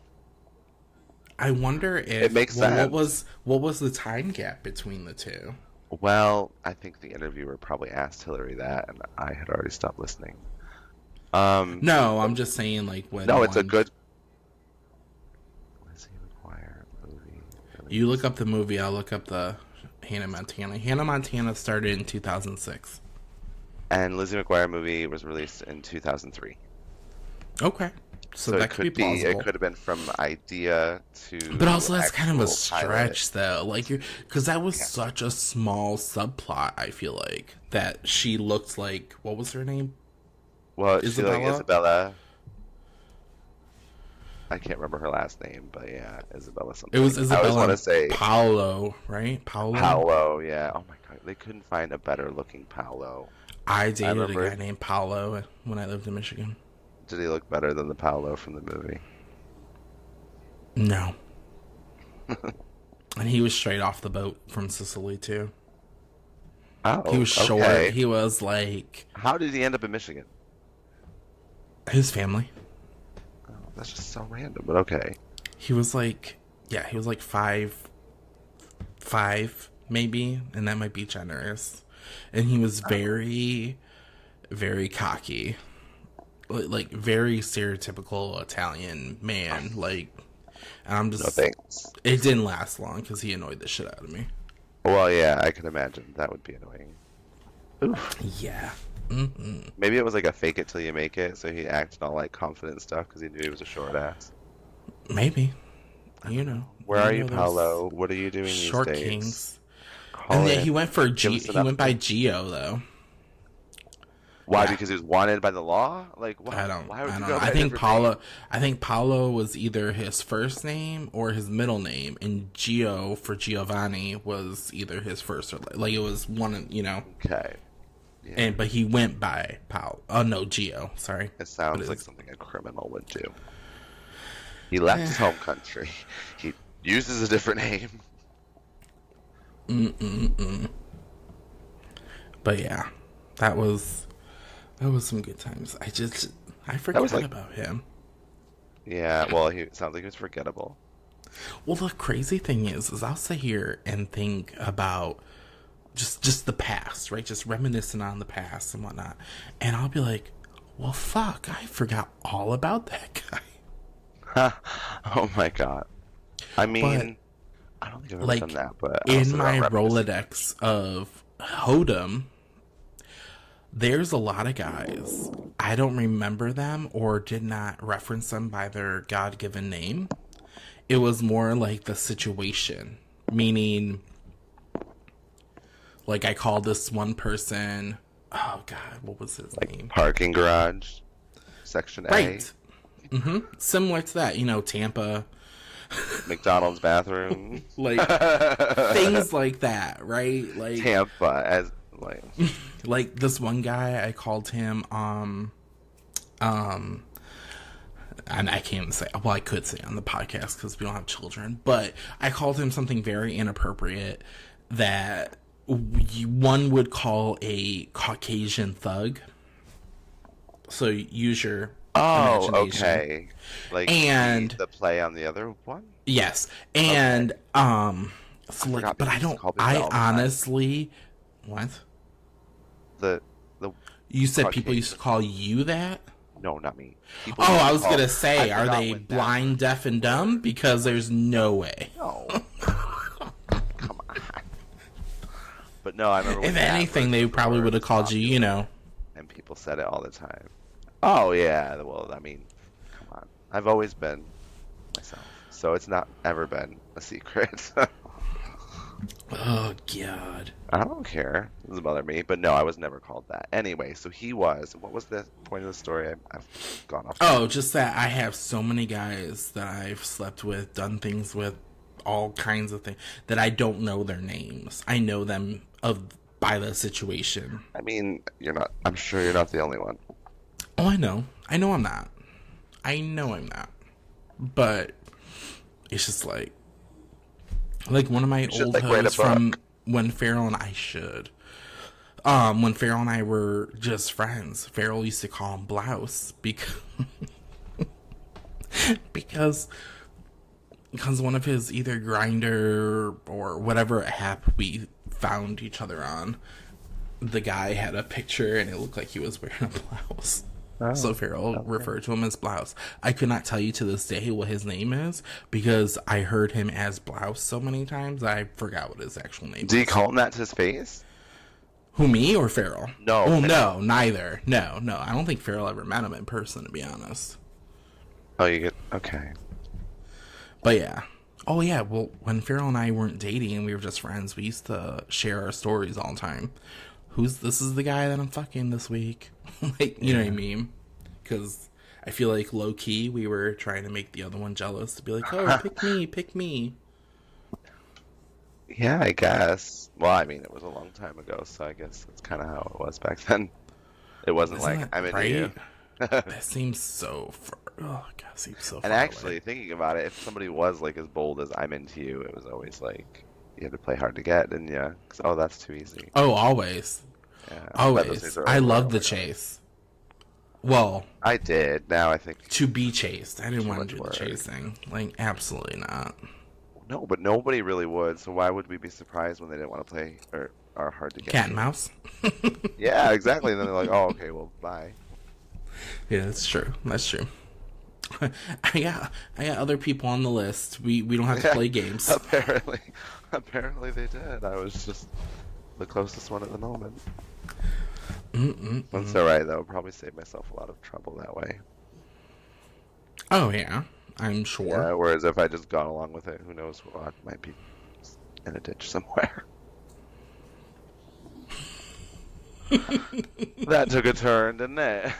B: I wonder
A: It
B: if
A: makes
B: well,
A: sense.
B: what was the time gap between the two?
A: Well, I think the interviewer probably asked Hillary that, and I had already stopped listening.
B: No, I'm just saying like when
A: No, it's a
B: one
A: good Lizzie McGuire movie
B: you look
A: released.
B: up the movie, I'll look up the Hannah Montana. Hannah Montana started in 2006.
A: And Lizzie McGuire movie was released in 2003.
B: Okay. So
A: So
B: that could be
A: it
B: plausible.
A: could have been from idea
B: But
A: to
B: also that's kind of a
A: actual pilot.
B: stretch though. Like you cuz that was
A: Yeah.
B: such a small subplot, I feel like, that she looked like what was her name?
A: Well, she like
B: Isabella?
A: Isabella. I can't remember her last name, but yeah, Isabella
B: It was
A: something. I always
B: Isabella
A: want to
B: and
A: say
B: Paolo, right? Paolo?
A: Paolo. Yeah. Oh my God, they couldn't find a better looking Paolo.
B: I
A: I
B: dated a guy
A: remember.
B: named Paolo when I lived in Michigan.
A: Did he look better than the Paolo from the movie?
B: No. And he was straight off the boat from Sicily too. He
A: Oh,
B: was short.
A: okay.
B: He was like
A: How did he end up in Michigan?
B: his family.
A: Oh, that's just so random, but okay.
B: He was like yeah, he was like 5'5" maybe, and that might be generous. And he was
A: Oh,
B: very, very cocky. Like very stereotypical Italian man. Like and I'm
A: no
B: just
A: thanks.
B: it didn't last long because he annoyed the shit out of me.
A: Well, yeah, I can imagine that would be annoying. Oof.
B: Yeah. Mm-hmm.
A: Maybe it was like a fake it till you make it, so he acted all like confident and stuff because he knew he was a short ass.
B: Maybe.
A: I
B: You
A: don't
B: know.
A: know. Where
B: You
A: are you,
B: know those
A: Paolo? What are you doing these
B: short
A: days?
B: kings.
A: Call
B: And yeah,
A: it.
B: he went for
A: Give us an
B: He went by
A: update.
B: Geo though.
A: Why?
B: Yeah.
A: Because he was wanted by the law? Like, why would
B: I
A: you
B: don't
A: go
B: know.
A: by a different name?
B: I think Paolo was either his first name or his middle name, and Gio for Giovanni was either his first or like it was one, you know.
A: Okay. Yeah.
B: And but he went by Paolo. Oh no, Gio. Sorry,
A: It
B: but
A: sounds like
B: it's
A: something a criminal would do. He left his home country. He uses a different name.
B: but yeah, that was some good times. I
A: That was
B: forgot
A: like,
B: about him.
A: yeah, well, he sounds like he was forgettable.
B: Well, the crazy thing is I'll sit here and think about just the past, right? Just reminiscing on the past and whatnot, and I'll be like, well, fuck, I forgot all about that guy.
A: Oh my God. I
B: But
A: mean, I don't think I've ever done
B: Like,
A: that, but I
B: in
A: also
B: my
A: don't remember seeing it.
B: Rolodex of Hodem, there's a lot of guys. I don't remember them or did not reference them by their God given name. It was more like the situation, meaning, like, I called this one person. Oh, God, what was his
A: Like
B: name?
A: parking garage, section A,
B: Right. Similar to that, Tampa,
A: McDonald's bathroom,
B: like things like that, right?
A: Tampa as like
B: Like this one guy, I called him, um, and I can't even say, well, I could say on the podcast because we don't have children, but I called him something very inappropriate that one would call a Caucasian thug. So use your
A: oh,
B: imagination.
A: okay, like
B: And
A: the play on the other one.
B: yes,
A: Okay,
B: and
A: I
B: so like,
A: forgot
B: but
A: people
B: I
A: used to
B: don't.
A: call me that
B: I
A: all the time.
B: honestly, what
A: The
B: you said? People used to
A: Caucasian.
B: call you that?
A: No, not me. People
B: Oh,
A: used
B: I
A: to
B: was
A: call.
B: gonna
A: I
B: say, are
A: forgot
B: they
A: when that
B: blind, deaf, and dumb?
A: word.
B: Because there's no way.
A: No, come on. But no, I remember
B: If
A: when that
B: anything,
A: version
B: they
A: of the
B: probably would
A: word
B: have
A: was
B: called you,
A: popular, and people said it all the time. Oh yeah, well, I mean, come on. I've always been myself, so it's not ever been a secret.
B: Oh God.
A: I don't care. It doesn't bother me. But no, I was never called that. Anyway, so he was. What was the point of the story? I've gone off track.
B: Oh, just that I have so many guys that I've slept with, done things with, all kinds of things that I don't know their names. I know them of by the situation.
A: I mean, you're not. I'm sure you're not the only one.
B: Oh, I know. I know I'm not. I know I'm not. But it's just like one of my
A: You should
B: old
A: like write a
B: hoes from
A: book.
B: when Farrell and I should. When Farrell and I were just friends, Farrell used to call him Blouse because because one of his either Grinder or whatever app we found each other on, the guy had a picture and it looked like he was wearing a blouse. So
A: Oh,
B: Farrell
A: okay.
B: referred to him as Blouse. I could not tell you to this day what his name is because I heard him as Blouse so many times I forgot what his actual name
A: Do you
B: is.
A: call him that to his face?
B: Who, me or Farrell?
A: No,
B: Oh no,
A: Farrell.
B: neither. No, no. I don't think Farrell ever met him in person, to be honest.
A: Oh, you get okay.
B: But yeah. Oh yeah, well, when Farrell and I weren't dating and we were just friends, we used to share our stories all the time. This is the guy that I'm fucking this week. Like, you know what I
A: Yeah.
B: mean? Because I feel like low key we were trying to make the other one jealous to be like, oh, pick me, pick me.
A: Yeah, I guess. Well, I mean, it was a long time ago, so I guess that's kind of how it was back then. It wasn't
B: Isn't
A: like
B: that
A: I'm into you.
B: right? That seems so far. Oh god, it seems so
A: And
B: far away.
A: actually, thinking about it, if somebody was like as bold as I'm into you, it was always like you had to play hard to get, didn't you? 'Cause, oh, that's too easy.
B: Oh, always,
A: Yeah, I'm glad those days
B: always.
A: are
B: I
A: over.
B: love
A: Oh
B: the
A: my God.
B: chase. Well,
A: I did. Now I think
B: to be chased. I didn't
A: too
B: want
A: much
B: to do the
A: work.
B: chasing. Like, absolutely not.
A: No, but nobody really would. So why would we be surprised when they didn't want to play or are hard to get
B: Cat and
A: game?
B: mouse.
A: Yeah, exactly. And then they're like, oh, okay, well, bye.
B: Yeah, that's true. That's true. I got other people on the list. We don't have to
A: Yeah,
B: play games.
A: apparently, apparently they did. I was just the closest one at the moment. That's all right, though. Probably saved myself a lot of trouble that way.
B: Oh yeah, I'm sure.
A: Yeah, whereas if I just gone along with it, who knows what might be in a ditch somewhere. That took a turn, didn't it?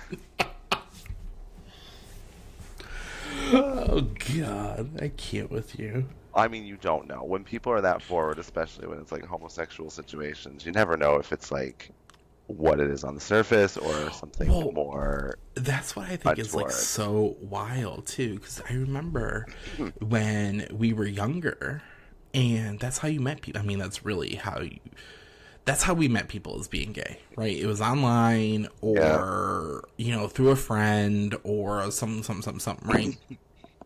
B: Oh god, I can't with you.
A: I mean, you don't know. When people are that forward, especially when it's like homosexual situations, you never know if it's like what it is on the surface or something
B: Well,
A: more
B: that's what I think is like
A: untoward.
B: so wild too, because I remember when we were younger, and that's how you met people. I mean, that's how we met people as being gay, right? It was online
A: Yeah.
B: or through a friend or something, right?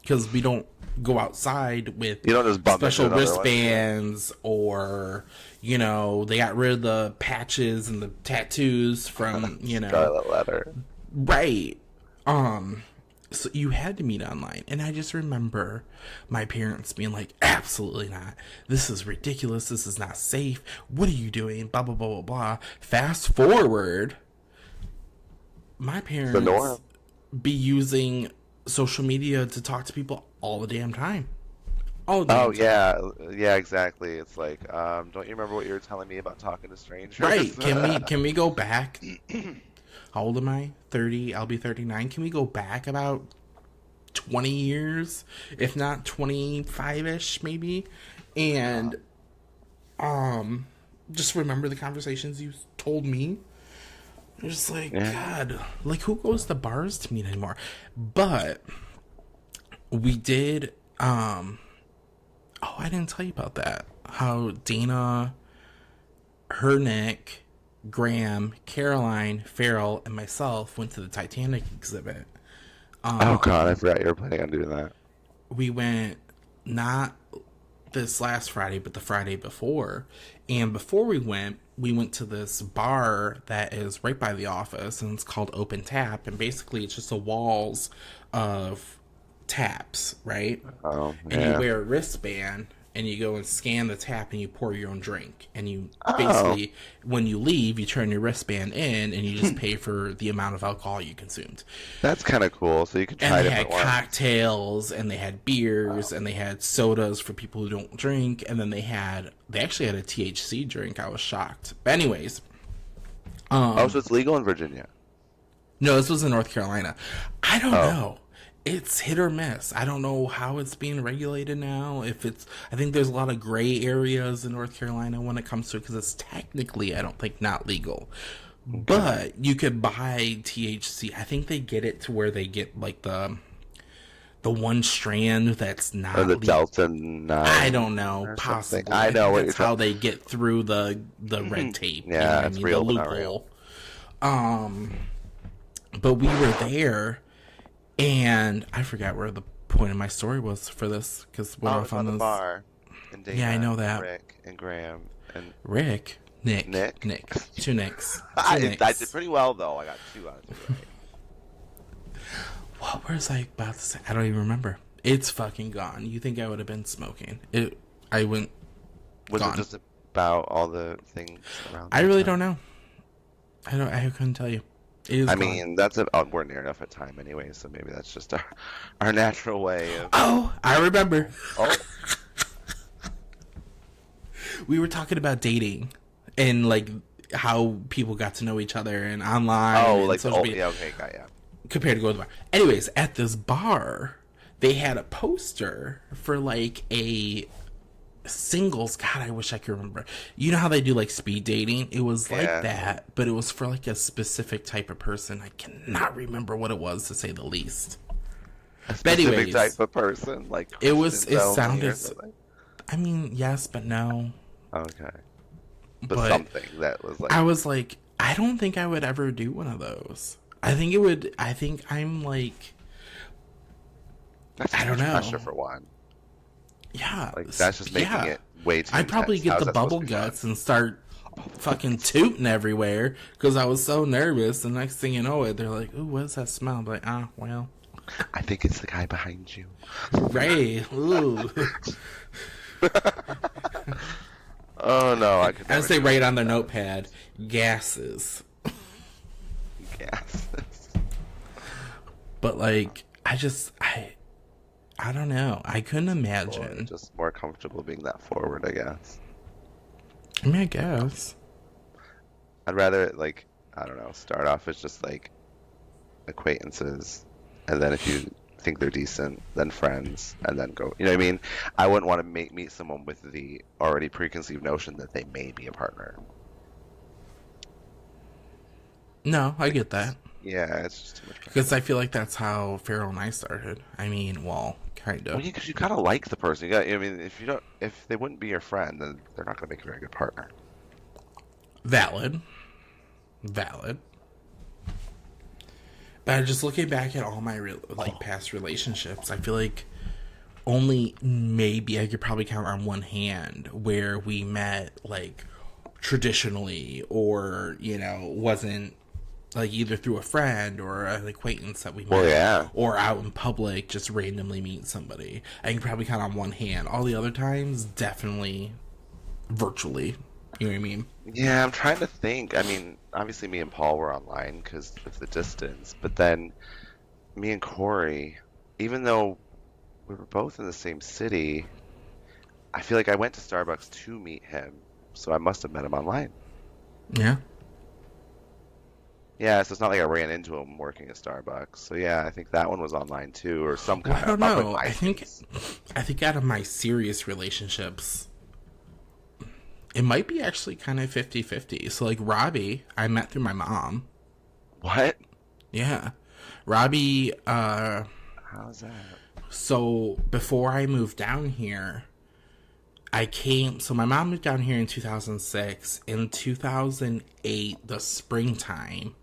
B: Because we don't go outside with
A: You don't just bump into
B: special
A: another one.
B: wristbands or they got rid of the patches and the tattoos from
A: Scarlet letter.
B: right. Um, So you had to meet online. And I just remember my parents being like, absolutely not. This is ridiculous. This is not safe. What are you doing? Blah, blah, blah, blah, blah. Fast forward, my
A: It's the
B: parents
A: norm.
B: be using social media to talk to people all the damn time. All the
A: Oh
B: damn time.
A: yeah, yeah, exactly. It's like, don't you remember what you were telling me about talking to strangers?
B: Right. Can we go back? How old am I? 30. I'll be 39. Can we go back about 20 years, if not 25ish maybe? And just remember the conversations you told me. I'm just like,
A: Yeah.
B: God, like who goes to bars to meet anymore? But we did oh, I didn't tell you about that. How Dana, her Nick, Graham, Caroline, Farrell, and myself went to the Titanic exhibit.
A: Oh God, I forgot you were planning on doing that.
B: We went not this last Friday, but the Friday before. And before we went to this bar that is right by the office, and it's called Open Tap. And basically, it's just the walls of taps, right?
A: Oh
B: And you
A: yeah.
B: wear a wristband, and you go and scan the tap, and you pour your own drink. And you
A: Oh,
B: basically, when you leave, you turn your wristband in, and you just pay for the amount of alcohol you consumed.
A: that's kind of cool. So you can
B: And
A: try
B: they had
A: different ones.
B: cocktails, and they had beers, and they had sodas for people who don't drink, and then they actually had a THC drink. I was shocked. But anyways,
A: Oh, so it's legal in Virginia.
B: no, this was in North Carolina. I don't
A: Oh,
B: know. It's hit or miss. I don't know how it's being regulated now. I think there's a lot of gray areas in North Carolina when it comes to it because it's technically, I don't think, not legal.
A: okay.
B: But you could buy THC. I think they get it to where they get like the one strand that's
A: Or
B: not
A: the
B: legal.
A: Delta
B: I
A: 9
B: don't know.
A: or something.
B: Possibly.
A: I
B: I
A: know
B: think
A: what you're
B: that's how
A: talking.
B: they get through the red tape. You know
A: Yeah,
B: what I
A: it's
B: mean? The
A: real but not real.
B: loophole. But we were there, and I forgot where the point of my story was for this because went
A: Oh,
B: off
A: it's
B: on
A: about the
B: this.
A: bar, and
B: Yeah, I
A: Dana
B: know
A: and
B: that.
A: Rick and Graham and
B: Rick,
A: Nick.
B: Two Nicks, two
A: I did
B: Nicks.
A: pretty well though. I got 2 out of 2 right.
B: What was I about to say? I don't even remember. It's fucking gone. You think I would have been smoking? I went
A: Was it
B: gone.
A: just about all the things around
B: I
A: that
B: really
A: time?
B: don't know. I couldn't tell you. It is
A: I
B: gone.
A: mean, we're near enough at time anyway, so maybe that's just our natural way of.
B: Oh, I remember.
A: Oh,
B: We were talking about dating and like how people got to know each other and online
A: oh,
B: and
A: like the
B: social
A: old,
B: media
A: yeah, okay, got yeah.
B: compared to going to the bar. Anyways, at this bar, they had a poster for like a singles. God, I wish I could remember. You know how they do like speed dating? It was like
A: Yeah,
B: that, but it was for like a specific type of person. I cannot remember what it was to say the least.
A: a
B: But
A: specific
B: anyways,
A: type of person, like
B: it was.
A: Christians
B: It
A: only or
B: sounded.
A: something.
B: I mean, yes, but no.
A: Okay, but
B: But
A: something that was like
B: I was like, I don't think I would ever do one of those. I think it would. I think I'm like,
A: that's
B: I
A: too
B: don't
A: much pressure
B: know.
A: for one.
B: Yeah,
A: Like that's just making
B: yeah.
A: it way too
B: I'd probably
A: intense.
B: get
A: How's
B: the
A: that supposed
B: bubble
A: to be fun?
B: guts and start fucking tooting everywhere because I was so nervous. The next thing you know, it they're like, "Ooh, what does that smell?" I'm like, ah, well,
A: I think it's the guy behind you.
B: Ray. Ooh,
A: Oh no, I could
B: as
A: never
B: they
A: do
B: write
A: anything
B: on their
A: like
B: notepad, gases.
A: that. Yes.
B: But like, I don't know. I couldn't
A: Or
B: imagine.
A: just more comfortable being that forward, I guess.
B: I mean, I guess.
A: I'd rather like I don't know, start off as just like acquaintances, and then if you think they're decent, then friends, and then go. You know what I mean? I wouldn't want to meet someone with the already preconceived notion that they may be a partner.
B: No, I
A: Like
B: get
A: it's
B: that.
A: yeah, it's just too much pressure.
B: Because I feel like that's how Farrell and I started. I mean, well, kind
A: Well,
B: of.
A: yeah, because you gotta like the person. You got. I mean, if you don't, if they wouldn't be your friend, then they're not gonna make a very good partner.
B: Valid. Valid. But just looking back at all my like past relationships, I feel like only maybe I could probably count on one hand where we met like traditionally or, wasn't like either through a friend or an acquaintance that we
A: Well,
B: met,
A: yeah.
B: or out in public, just randomly meet somebody. I can probably count on one hand. All the other times, definitely virtually. You know what I mean?
A: Yeah, I'm trying to think. I mean, obviously me and Paul were online because of the distance, but then me and Corey, even though we were both in the same city, I feel like I went to Starbucks to meet him, so I must have met him online.
B: Yeah.
A: Yeah, so it's not like I ran into him working at Starbucks. So yeah, I think that one was online too, or some
B: Well,
A: kind
B: I
A: of
B: don't
A: up like
B: know.
A: MySpace.
B: I think out of my serious relationships, it might be actually kind of 50-50. So like Robbie, I met through my mom.
A: What?
B: Yeah. Robbie,
A: How's that?
B: so before I moved down here, so my mom moved down here in 2006. In 2008, the springtime,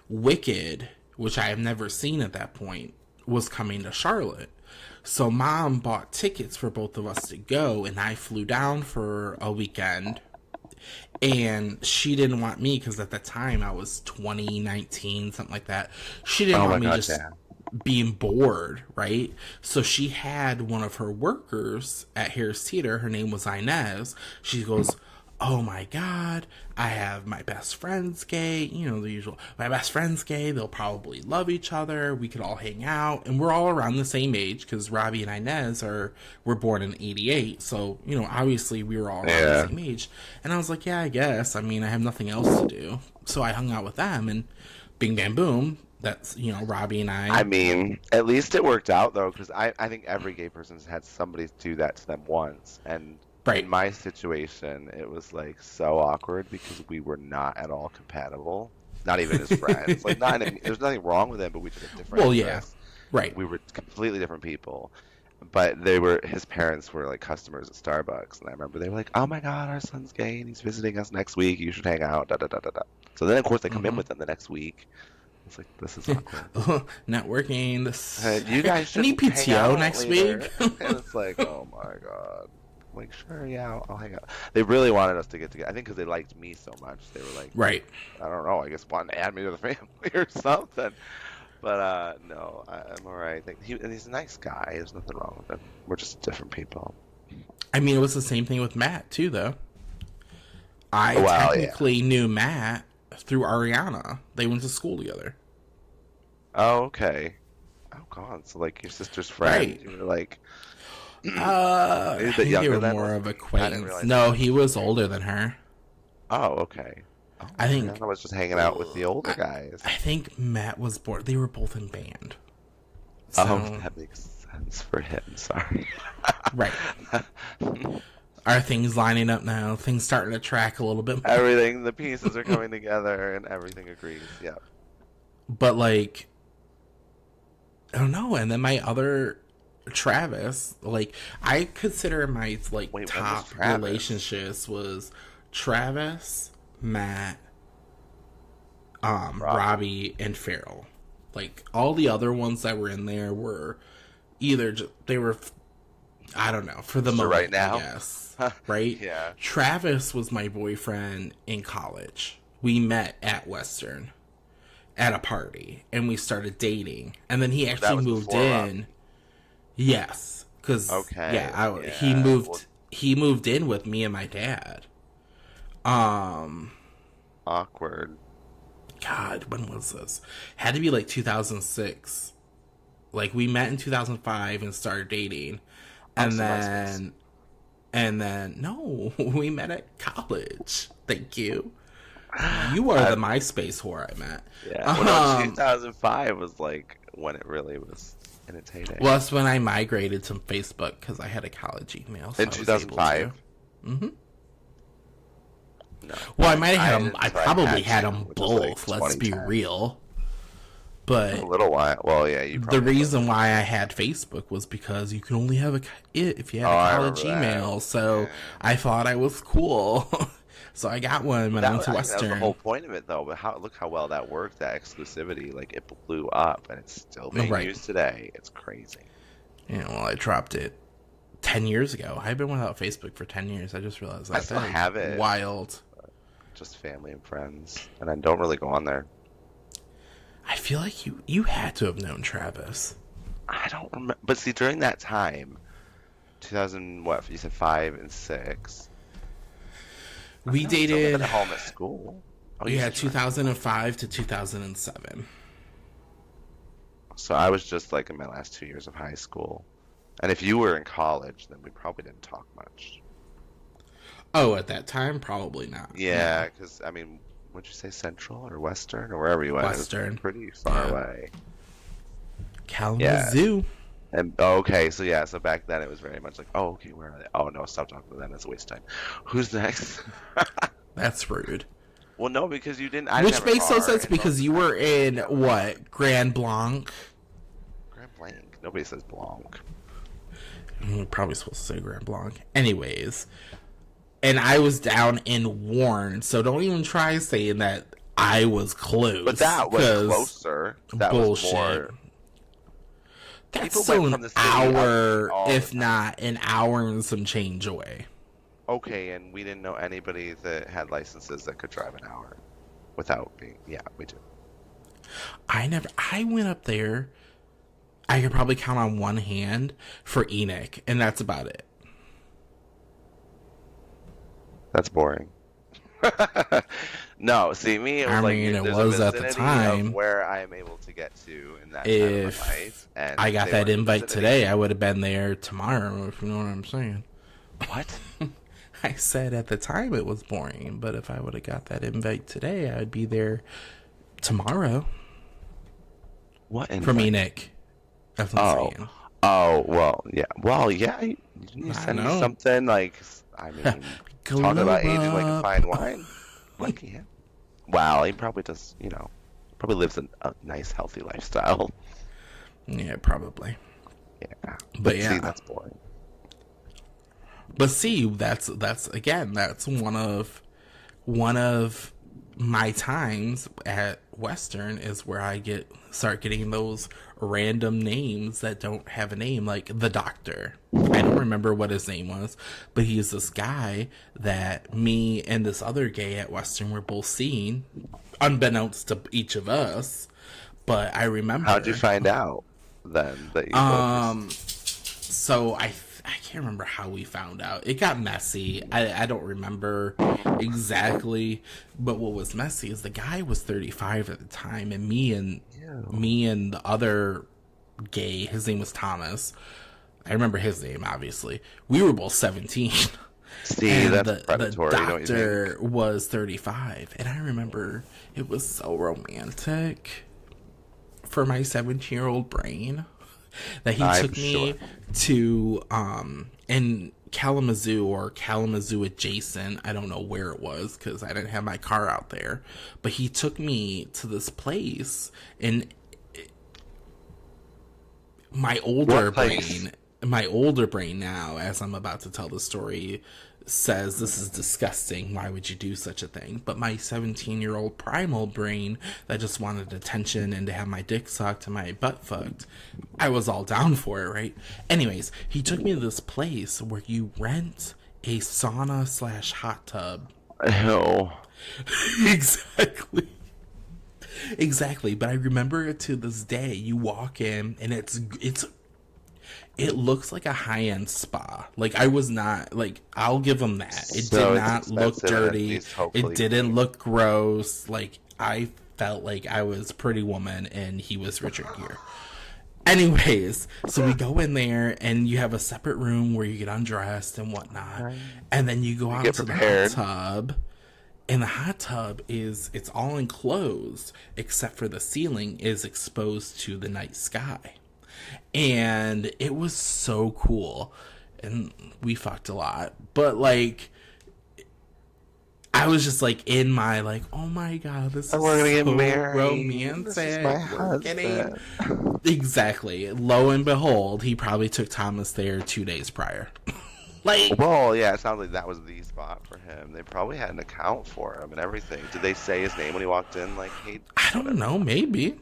B: Wicked, which I have never seen at that point, was coming to Charlotte. So mom bought tickets for both of us to go, and I flew down for a weekend. And she didn't want me, because at the time I was 20, 19, something like that. She didn't
A: Oh my
B: want me
A: God,
B: just
A: yeah.
B: being bored, right? So she had one of her workers at Harris Teeter. Her name was Inez. She goes, "Oh my God, I have my best friend's gay." You know, the usual. "My best friend's gay. They'll probably love each other. We could all hang out." And we're all around the same age, because Robbie and Inez were born in '88. So, you know, obviously we were all around
A: Yeah.
B: the same age. And I was like, yeah, I guess. I mean, I have nothing else to do. So I hung out with them, and bing, bam, boom. That's, you know, Robbie and
A: I
B: I.
A: mean, at least it worked out though, because I think every gay person's had somebody do that to them once. And in
B: Right.
A: my situation, it was like so awkward because we were not at all compatible. Not even as friends. Like, there's nothing wrong with them, but we just had different
B: Well, yeah.
A: interests.
B: Right.
A: We were completely different people. But his parents were like customers at Starbucks. And I remember they were like, "Oh my God, our son's gay and he's visiting us next week. You should hang out, da da da da da." So then, of course, they come in with them the next week. It's like, this is awkward.
B: Networking. This.
A: You guys
B: I
A: should
B: need
A: hang
B: PTO
A: out
B: next
A: later.
B: week.
A: And it's like, oh my God. I'm like, sure, yeah, I'll hang out. They really wanted us to get together. I think because they liked me so much. They were like,
B: Right.
A: I don't know, I guess wanting to add me to the family or something. But no, I'm all right. And he's a nice guy. There's nothing wrong with him. We're just different people.
B: I mean, it was the same thing with Matt too, though. I
A: Well, yeah.
B: technically knew Matt through Ariana. They went to school together.
A: Oh, okay. Oh, God. So, like, your sister's friend.
B: Right.
A: You were like,
B: I
A: He's a bit
B: think they
A: younger
B: were
A: than
B: more
A: us?
B: of
A: I didn't
B: acquaintance.
A: realize
B: No,
A: that.
B: he was older than her.
A: Oh, okay. Oh,
B: I think.
A: I was just hanging out with the older guys.
B: I think Matt was born. They were both in band.
A: Oh,
B: So,
A: that makes sense for him. Sorry.
B: right. Are things lining up now? Things starting to track a little bit more.
A: Everything, the pieces are coming together and everything agrees. Yep.
B: But like, I don't know. And then my other Travis, like, I consider my like
A: Wait, when was
B: top
A: Travis?
B: relationships was Travis, Matt, Robbie, and Farrell. Like, all the other ones that were in there were either they were, I don't know, for the
A: So
B: moment,
A: right now?
B: I guess. Right?
A: Yeah.
B: Travis was my boyfriend in college. We met at Western at a party, and we started dating. And then he actually
A: was
B: moved
A: before
B: in. Yes, because
A: Okay,
B: yeah,
A: yeah,
B: he moved.
A: well-
B: He moved in with me and my dad.
A: Awkward.
B: God, when was this? Had to be like 2006. Like, we met in 2005 and started dating, and
A: so
B: then, no, we met at college. Thank you. You are the MySpace whore I met.
A: Yeah. Well, no, 2005 was like when it really was in its heyday.
B: Well, that's when I migrated to Facebook because I had a college email. So
A: In 2005?
B: Mm-hmm.
A: No.
B: Well, I might have had them.
A: didn't
B: I
A: until
B: probably had
A: to,
B: them
A: which was, like,
B: both. Let's be
A: 2010.
B: real. But
A: A little while. Well, yeah, you
B: the
A: probably
B: reason why I had Facebook was because you can only have it if you had
A: Oh,
B: a
A: I
B: college
A: remember that.
B: email. So
A: Yeah.
B: I thought I was cool. So I got one when I went to
A: that was the
B: Western.
A: whole point of it, though. But look how well that worked. That exclusivity, like it blew up, and it's still being
B: Right.
A: used today. It's crazy.
B: Yeah, well, I dropped it 10 years ago. I've been without Facebook for 10 years. I just realized that.
A: I still
B: That is
A: have it.
B: Wild.
A: Just family and friends, and I don't really go on there.
B: feel like you had to have known Travis.
A: I don't remember. But see, during that time, 2000, what, you said 5 and 6. I
B: We
A: feel like I still living
B: dated,
A: at home at school. Oh, you
B: yeah,
A: said you were.
B: 2005 to 2007.
A: So I was just like in my last 2 years of high school. And if you were in college, then we probably didn't talk much.
B: Oh, at that time, probably not.
A: Yeah,
B: No.
A: because I mean, would you say Central or Western or wherever you went? It was
B: Western.
A: pretty far
B: Yeah.
A: away. Yeah.
B: Kalamazoo.
A: And oh, okay, so yeah, so back then it was very much like, oh, okay, where are they? Oh no, stop talking to them. That's a waste of time. Who's next?
B: That's rude.
A: Well, no, because you didn't. I didn't
B: Which
A: have a
B: makes no
A: car,
B: sense
A: and
B: because
A: most
B: you
A: of the
B: were
A: time
B: in,
A: yeah,
B: what, Grand Blanc?
A: Grand Blanc. Nobody says Blanc.
B: Probably supposed to say Grand Blanc. Anyways. And I was down in Warren, so don't even try saying that I was close.
A: But that was closer. That
B: bullshit.
A: was more.
B: That's
A: People
B: still
A: went
B: an
A: from the city up
B: hour,
A: all the
B: if
A: time.
B: not an hour and some change away.
A: Okay, and we didn't know anybody that had licenses that could drive an hour without being. Yeah, we do.
B: I went up there, I could probably count on one hand for Enoch, and that's about it.
A: That's boring. No, see me, it was
B: I
A: like
B: mean, it
A: there's
B: was
A: a
B: at the
A: vicinity
B: time.
A: of where I am able to get to in that time of my
B: If
A: life, and
B: I got
A: they
B: that
A: were in the
B: invite
A: vicinity.
B: today, I would have been there tomorrow, if you know what I'm saying.
A: What?
B: I said at the time it was boring, but if I would have got that invite today, I'd be there tomorrow.
A: What
B: From
A: invite?
B: Enoch. That's what I'm
A: Oh,
B: saying.
A: oh, well, yeah, well, yeah. You
B: I
A: send me
B: know.
A: something like, I mean, talking about aging like a fine wine. Lucky him. Wow, he probably does. Probably lives a nice, healthy lifestyle.
B: Yeah, probably.
A: Yeah,
B: But
A: see,
B: yeah.
A: that's boring.
B: But see, that's again, that's one of my times at Western is where I start getting those random names that don't have a name, like the Doctor. I don't remember what his name was, but he's this guy that me and this other gay at Western were both seeing, unbeknownst to each of us. But I remember.
A: How'd you find out then that you both
B: So I can't remember how we found out. It got messy. I don't remember exactly, but what was messy is the guy was 35 at the time, and me and the other gay, his name was Thomas. I remember his name, obviously. We were both 17.
A: see,
B: And
A: that's
B: the
A: predatory, don't you
B: doctor
A: think?
B: was 35. And I remember it was so romantic for my 17-year-old brain that he
A: I'm
B: took me
A: sure.
B: to in Kalamazoo or Kalamazoo adjacent. I don't know where it was because I didn't have my car out there. But he took me to this place, and my older
A: What place?
B: brain, my older brain now, as I'm about to tell the story, says this is disgusting. Why would you do such a thing? But my 17-year-old primal brain that just wanted attention and to have my dick sucked and my butt fucked, I was all down for it, right? Anyways, he took me to this place where you rent a sauna / hot tub.
A: Ew.
B: Exactly. Exactly, but I remember it to this day. You walk in and it looks like a high-end spa. Like, I was not, like, I'll give them that. It
A: So
B: did
A: it's
B: not look
A: expensive and at
B: dirty.
A: least hopefully
B: It didn't
A: clean.
B: look gross. Like, I felt like I was Pretty Woman and he was Richard Gere. Anyways, so we go in there and you have a separate room where you get undressed and whatnot. And then you go out
A: get
B: to the hot
A: prepared.
B: tub. And the hot tub it's all enclosed except for the ceiling is exposed to the night sky. And it was so cool. And we fucked a lot. But like, I was just like in my like, oh my god, this is
A: We're gonna get
B: so
A: married.
B: romantic.
A: This is my
B: We're getting
A: husband.
B: exactly. Lo and behold, he probably took Thomas there 2 days prior. Like,
A: Well, yeah, it sounds like that was the spot for him. They probably had an account for him and everything. Did they say his name when he walked in? Like, hey,
B: I don't know, maybe.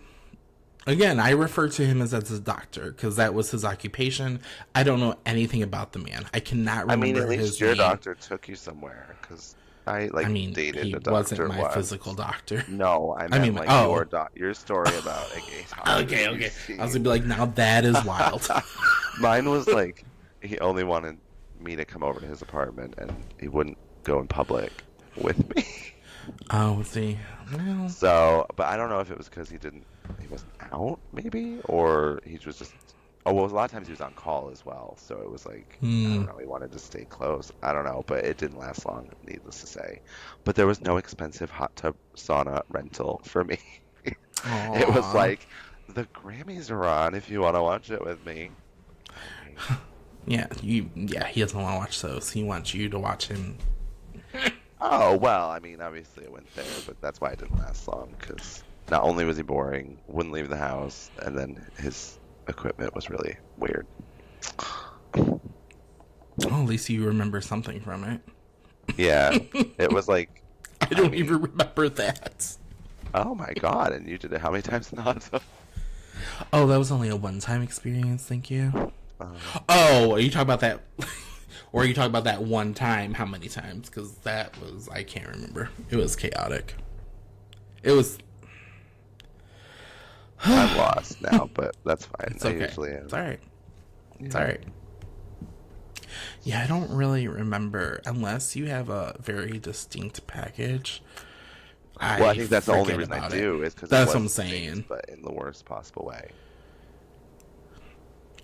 B: Again, I refer to him as a doctor because that was his occupation. I don't know anything about the man. I cannot
A: I
B: remember
A: mean, at
B: his
A: least your
B: name.
A: doctor took you somewhere, because I
B: I
A: like
B: mean,
A: dated
B: he
A: a
B: wasn't
A: doctor
B: my physical
A: once.
B: doctor.
A: No, I
B: I
A: meant
B: mean,
A: like
B: oh,
A: your story about a gay doctor
B: okay,
A: you've
B: okay. I was gonna
A: seen.
B: be like, now that is wild.
A: Mine was like he only wanted me to come over to his apartment and he wouldn't go in public with me.
B: Oh, see, well,
A: So, but I don't know if it was because he wasn't out maybe, or he was just, oh, well, a lot of times he was on call as well. So it was like, I
B: hmm.
A: don't know, he wanted to stay close. I don't know, but it didn't last long, needless to say. But there was no expensive hot tub sauna rental for me. It was
B: Aw.
A: like, the Grammys are on if you want to watch it with me. Okay.
B: Yeah, he doesn't want to watch those. He wants you to watch him.
A: Oh, well, I mean, obviously it went there, but that's why it didn't last long, because not only was he boring, wouldn't leave the house, and then his equipment was really weird.
B: Oh, at least you remember something from it.
A: Yeah, it was like,
B: I
A: I
B: don't
A: mean,
B: even remember that.
A: oh my God, and you did it how many times now?
B: Oh, that was only a one-time experience, thank you.
A: Um,
B: Oh, are you talking about that? Or are you talking about that one time? How many times? Because that was, I can't remember. It was chaotic. It was,
A: I'm lost now, but that's fine.
B: it's
A: I
B: okay.
A: usually
B: It's
A: am.
B: alright. It's
A: Yeah.
B: alright. Yeah, I don't really remember unless you have a very distinct package.
A: Well, I
B: I
A: think that's the only
B: forget
A: reason I
B: about it.
A: do is because it
B: That's what
A: was
B: I'm
A: distinct,
B: saying.
A: but in the worst possible way.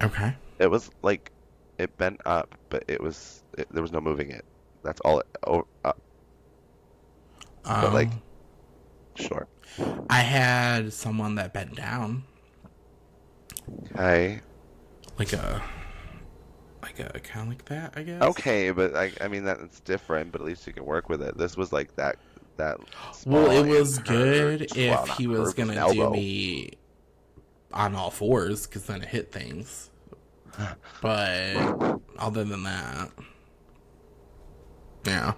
B: Okay.
A: It was like it bent up, but there was no moving it. That's all. But like,
B: Um,
A: sure.
B: I had someone that bent down,
A: Okay.
B: like a, kind of like that, I guess.
A: Okay, but I mean that's different, but at least you can work with it. This was like that
B: Well,
A: small
B: it
A: and
B: was good
A: curved. Well,
B: if
A: not
B: he was
A: curved, it was an
B: gonna do
A: elbow.
B: me on all fours, because then it hit things. But other than that, yeah.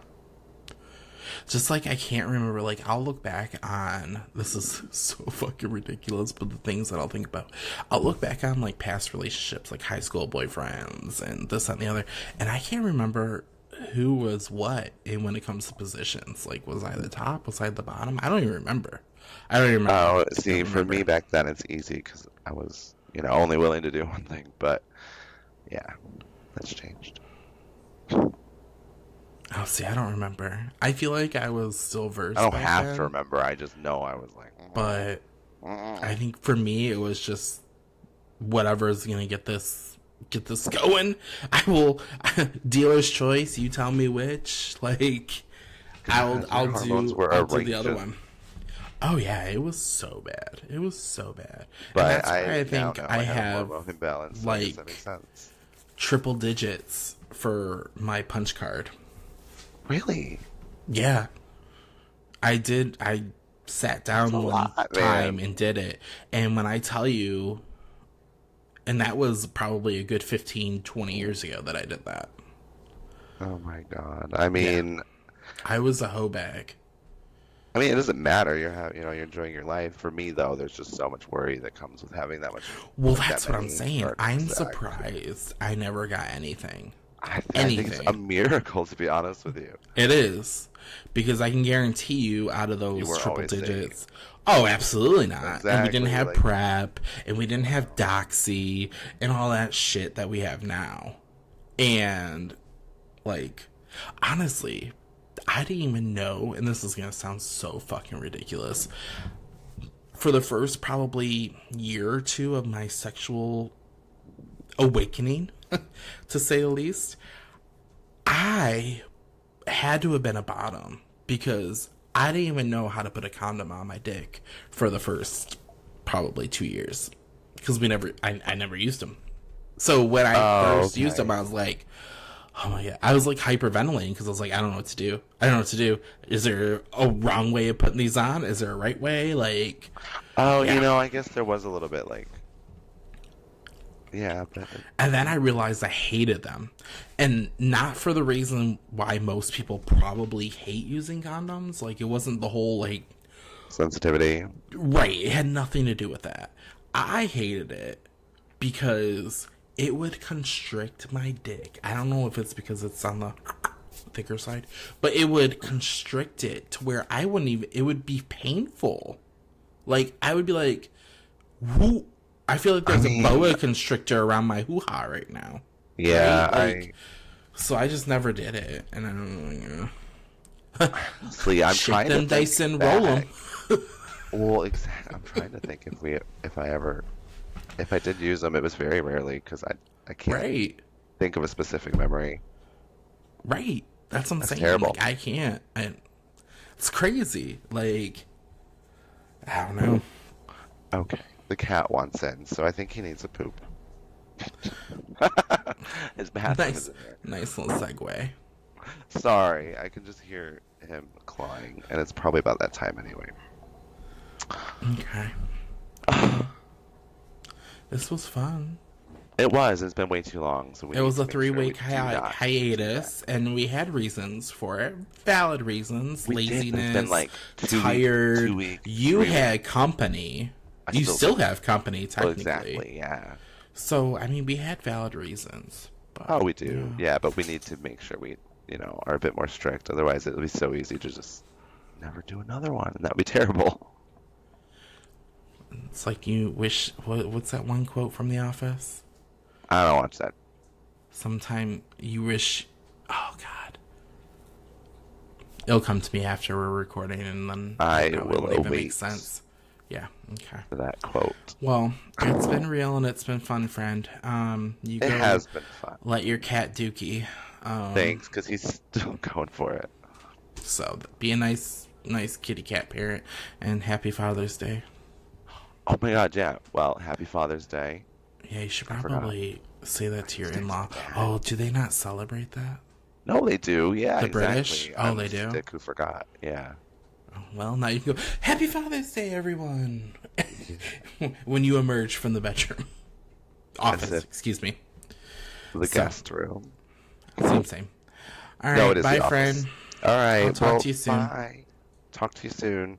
B: Just like I can't remember, like I'll look back on this is so fucking ridiculous, but the things that I'll think about, I'll look back on like past relationships, like high school boyfriends and this that, and the other, and I can't remember who was what. And when it comes to positions, like was I the top, was I the bottom? I don't even remember. I don't even remember.
A: Oh,
B: I don't
A: see, for me
B: remember.
A: back then it's easy because I was, only willing to do one thing. But yeah, that's changed.
B: Oh, see, I don't remember. I feel like I was still
A: I
B: versed
A: don't
B: back
A: have to
B: then,
A: remember. I just know I was like,
B: but I
A: mm.
B: think for me it was just whatever's gonna get this going. I will dealer's choice. You tell me which. Like
A: God, your hormones were
B: I'll
A: a
B: do the other
A: raging.
B: one. Oh yeah, it was so bad. It was so bad, and
A: But
B: that's why
A: I
B: I
A: now
B: think
A: know
B: I
A: I had a
B: have
A: hormone imbalance, so I guess that
B: like
A: makes sense.
B: triple digits for my punch card.
A: Really?
B: Yeah, I did. I sat
A: That's a
B: down one
A: lot,
B: time
A: man.
B: and did it, and when I tell you, and that was probably a good 15, 20 years ago that I did that.
A: Oh my God. I
B: Yeah.
A: mean,
B: I was a hoe bag.
A: it doesn't matter. You're enjoying your life. For me, though, there's just so much worry that comes with having
B: Well,
A: that
B: that's what I'm
A: many
B: saying. I'm
A: partners.
B: surprised I never got anything.
A: I think it's a
B: Anything.
A: miracle, to be honest with you.
B: It is. Because I can guarantee you out of
A: You
B: those
A: were
B: triple
A: always safe.
B: digits. Oh, absolutely not. And we didn't
A: Exactly.
B: have
A: Like,
B: PrEP, and we didn't have Doxy, and all that shit that we have now. And, like, honestly, I didn't even know, and this is going to sound so fucking ridiculous. For the first probably year or two of my sexual awakening, to say the least, I had to have been a bottom because I didn't even know how to put a condom on my dick for the first probably 2 years because I never used them. So when I
A: oh,
B: first used them,
A: okay.
B: I was like, oh my God, I was like hyperventilating because I was like, I don't know what to do. I don't know what to do. Is there a wrong way of putting these on? Is there a right way? Like,
A: Oh,
B: yeah.
A: I guess there was a little bit like, yeah, but
B: And then I realized I hated them. And not for the reason why most people probably hate using condoms. Like, it wasn't the whole, like,
A: sensitivity.
B: right, it had nothing to do with that. I hated it because it would constrict my dick. I don't know if it's because it's on the thicker side, but it would constrict it to where I wouldn't even. It would be painful. Like I would be like, who? I feel like there's a boa constrictor around my hoo-ha right now.
A: Yeah,
B: right? Like, so I just never did it, and I don't know.
A: Honestly, I'm trying
B: them
A: to
B: dice
A: think
B: and roll them.
A: Well, exactly. I'm trying to think if I did use them, it was very rarely because I can't
B: Right.
A: think of a specific memory.
B: Right. That's what I'm
A: That's
B: saying.
A: terrible.
B: Like, I can't. It's crazy. Like, I don't know.
A: Okay, the cat wants in, so I think he needs a poop. His bathroom is in there.
B: Nice little segue.
A: Sorry, I can just hear him clawing, and it's probably about that time anyway.
B: Okay. This was fun.
A: It was. It's been way too long, so
B: It was a
A: need to make sure we
B: 3-week
A: do not
B: hiatus, and we had reasons for it. Valid reasons.
A: We did.
B: Laziness.
A: It's been like 2
B: tired.
A: weeks, 2 weeks.
B: You
A: 3
B: had
A: weeks.
B: company.
A: I
B: You still
A: do.
B: have company,
A: Well,
B: technically.
A: exactly, yeah.
B: So, I mean, we had valid reasons. But,
A: Oh, we do. Yeah, but we need to make sure we, are a bit more strict. Otherwise, it'll be so easy to just never do another one, and that would be terrible.
B: It's like you wish. What's that one quote from The Office?
A: I don't watch that.
B: Sometime you wish. Oh God. It'll come to me after we're recording, and then
A: I
B: it
A: will
B: won't even
A: await
B: make sense. Yeah. Okay.
A: for that quote.
B: Well, it's been real and it's been fun, friend. You
A: It
B: go
A: has been fun.
B: let your cat dookie.
A: Thanks, because he's still going for it.
B: So be a nice kitty cat parent, and happy Father's Day.
A: Oh my God, yeah. Well, happy Father's Day.
B: Yeah, you should
A: forgot.
B: probably say that to your in-law. Oh, do they not celebrate that?
A: No, they do. Yeah,
B: The
A: exactly.
B: British? Oh,
A: I'm
B: they
A: just a
B: do?
A: dick who forgot. Yeah.
B: Well, now you can go, Happy Father's Day, everyone! When you emerge from the bedroom. Office,
A: it.
B: excuse me.
A: The guest room.
B: Same. All right,
A: No, it is
B: bye,
A: the office.
B: friend.
A: All right.
B: I'll talk to you soon.
A: Bye. Talk to you soon.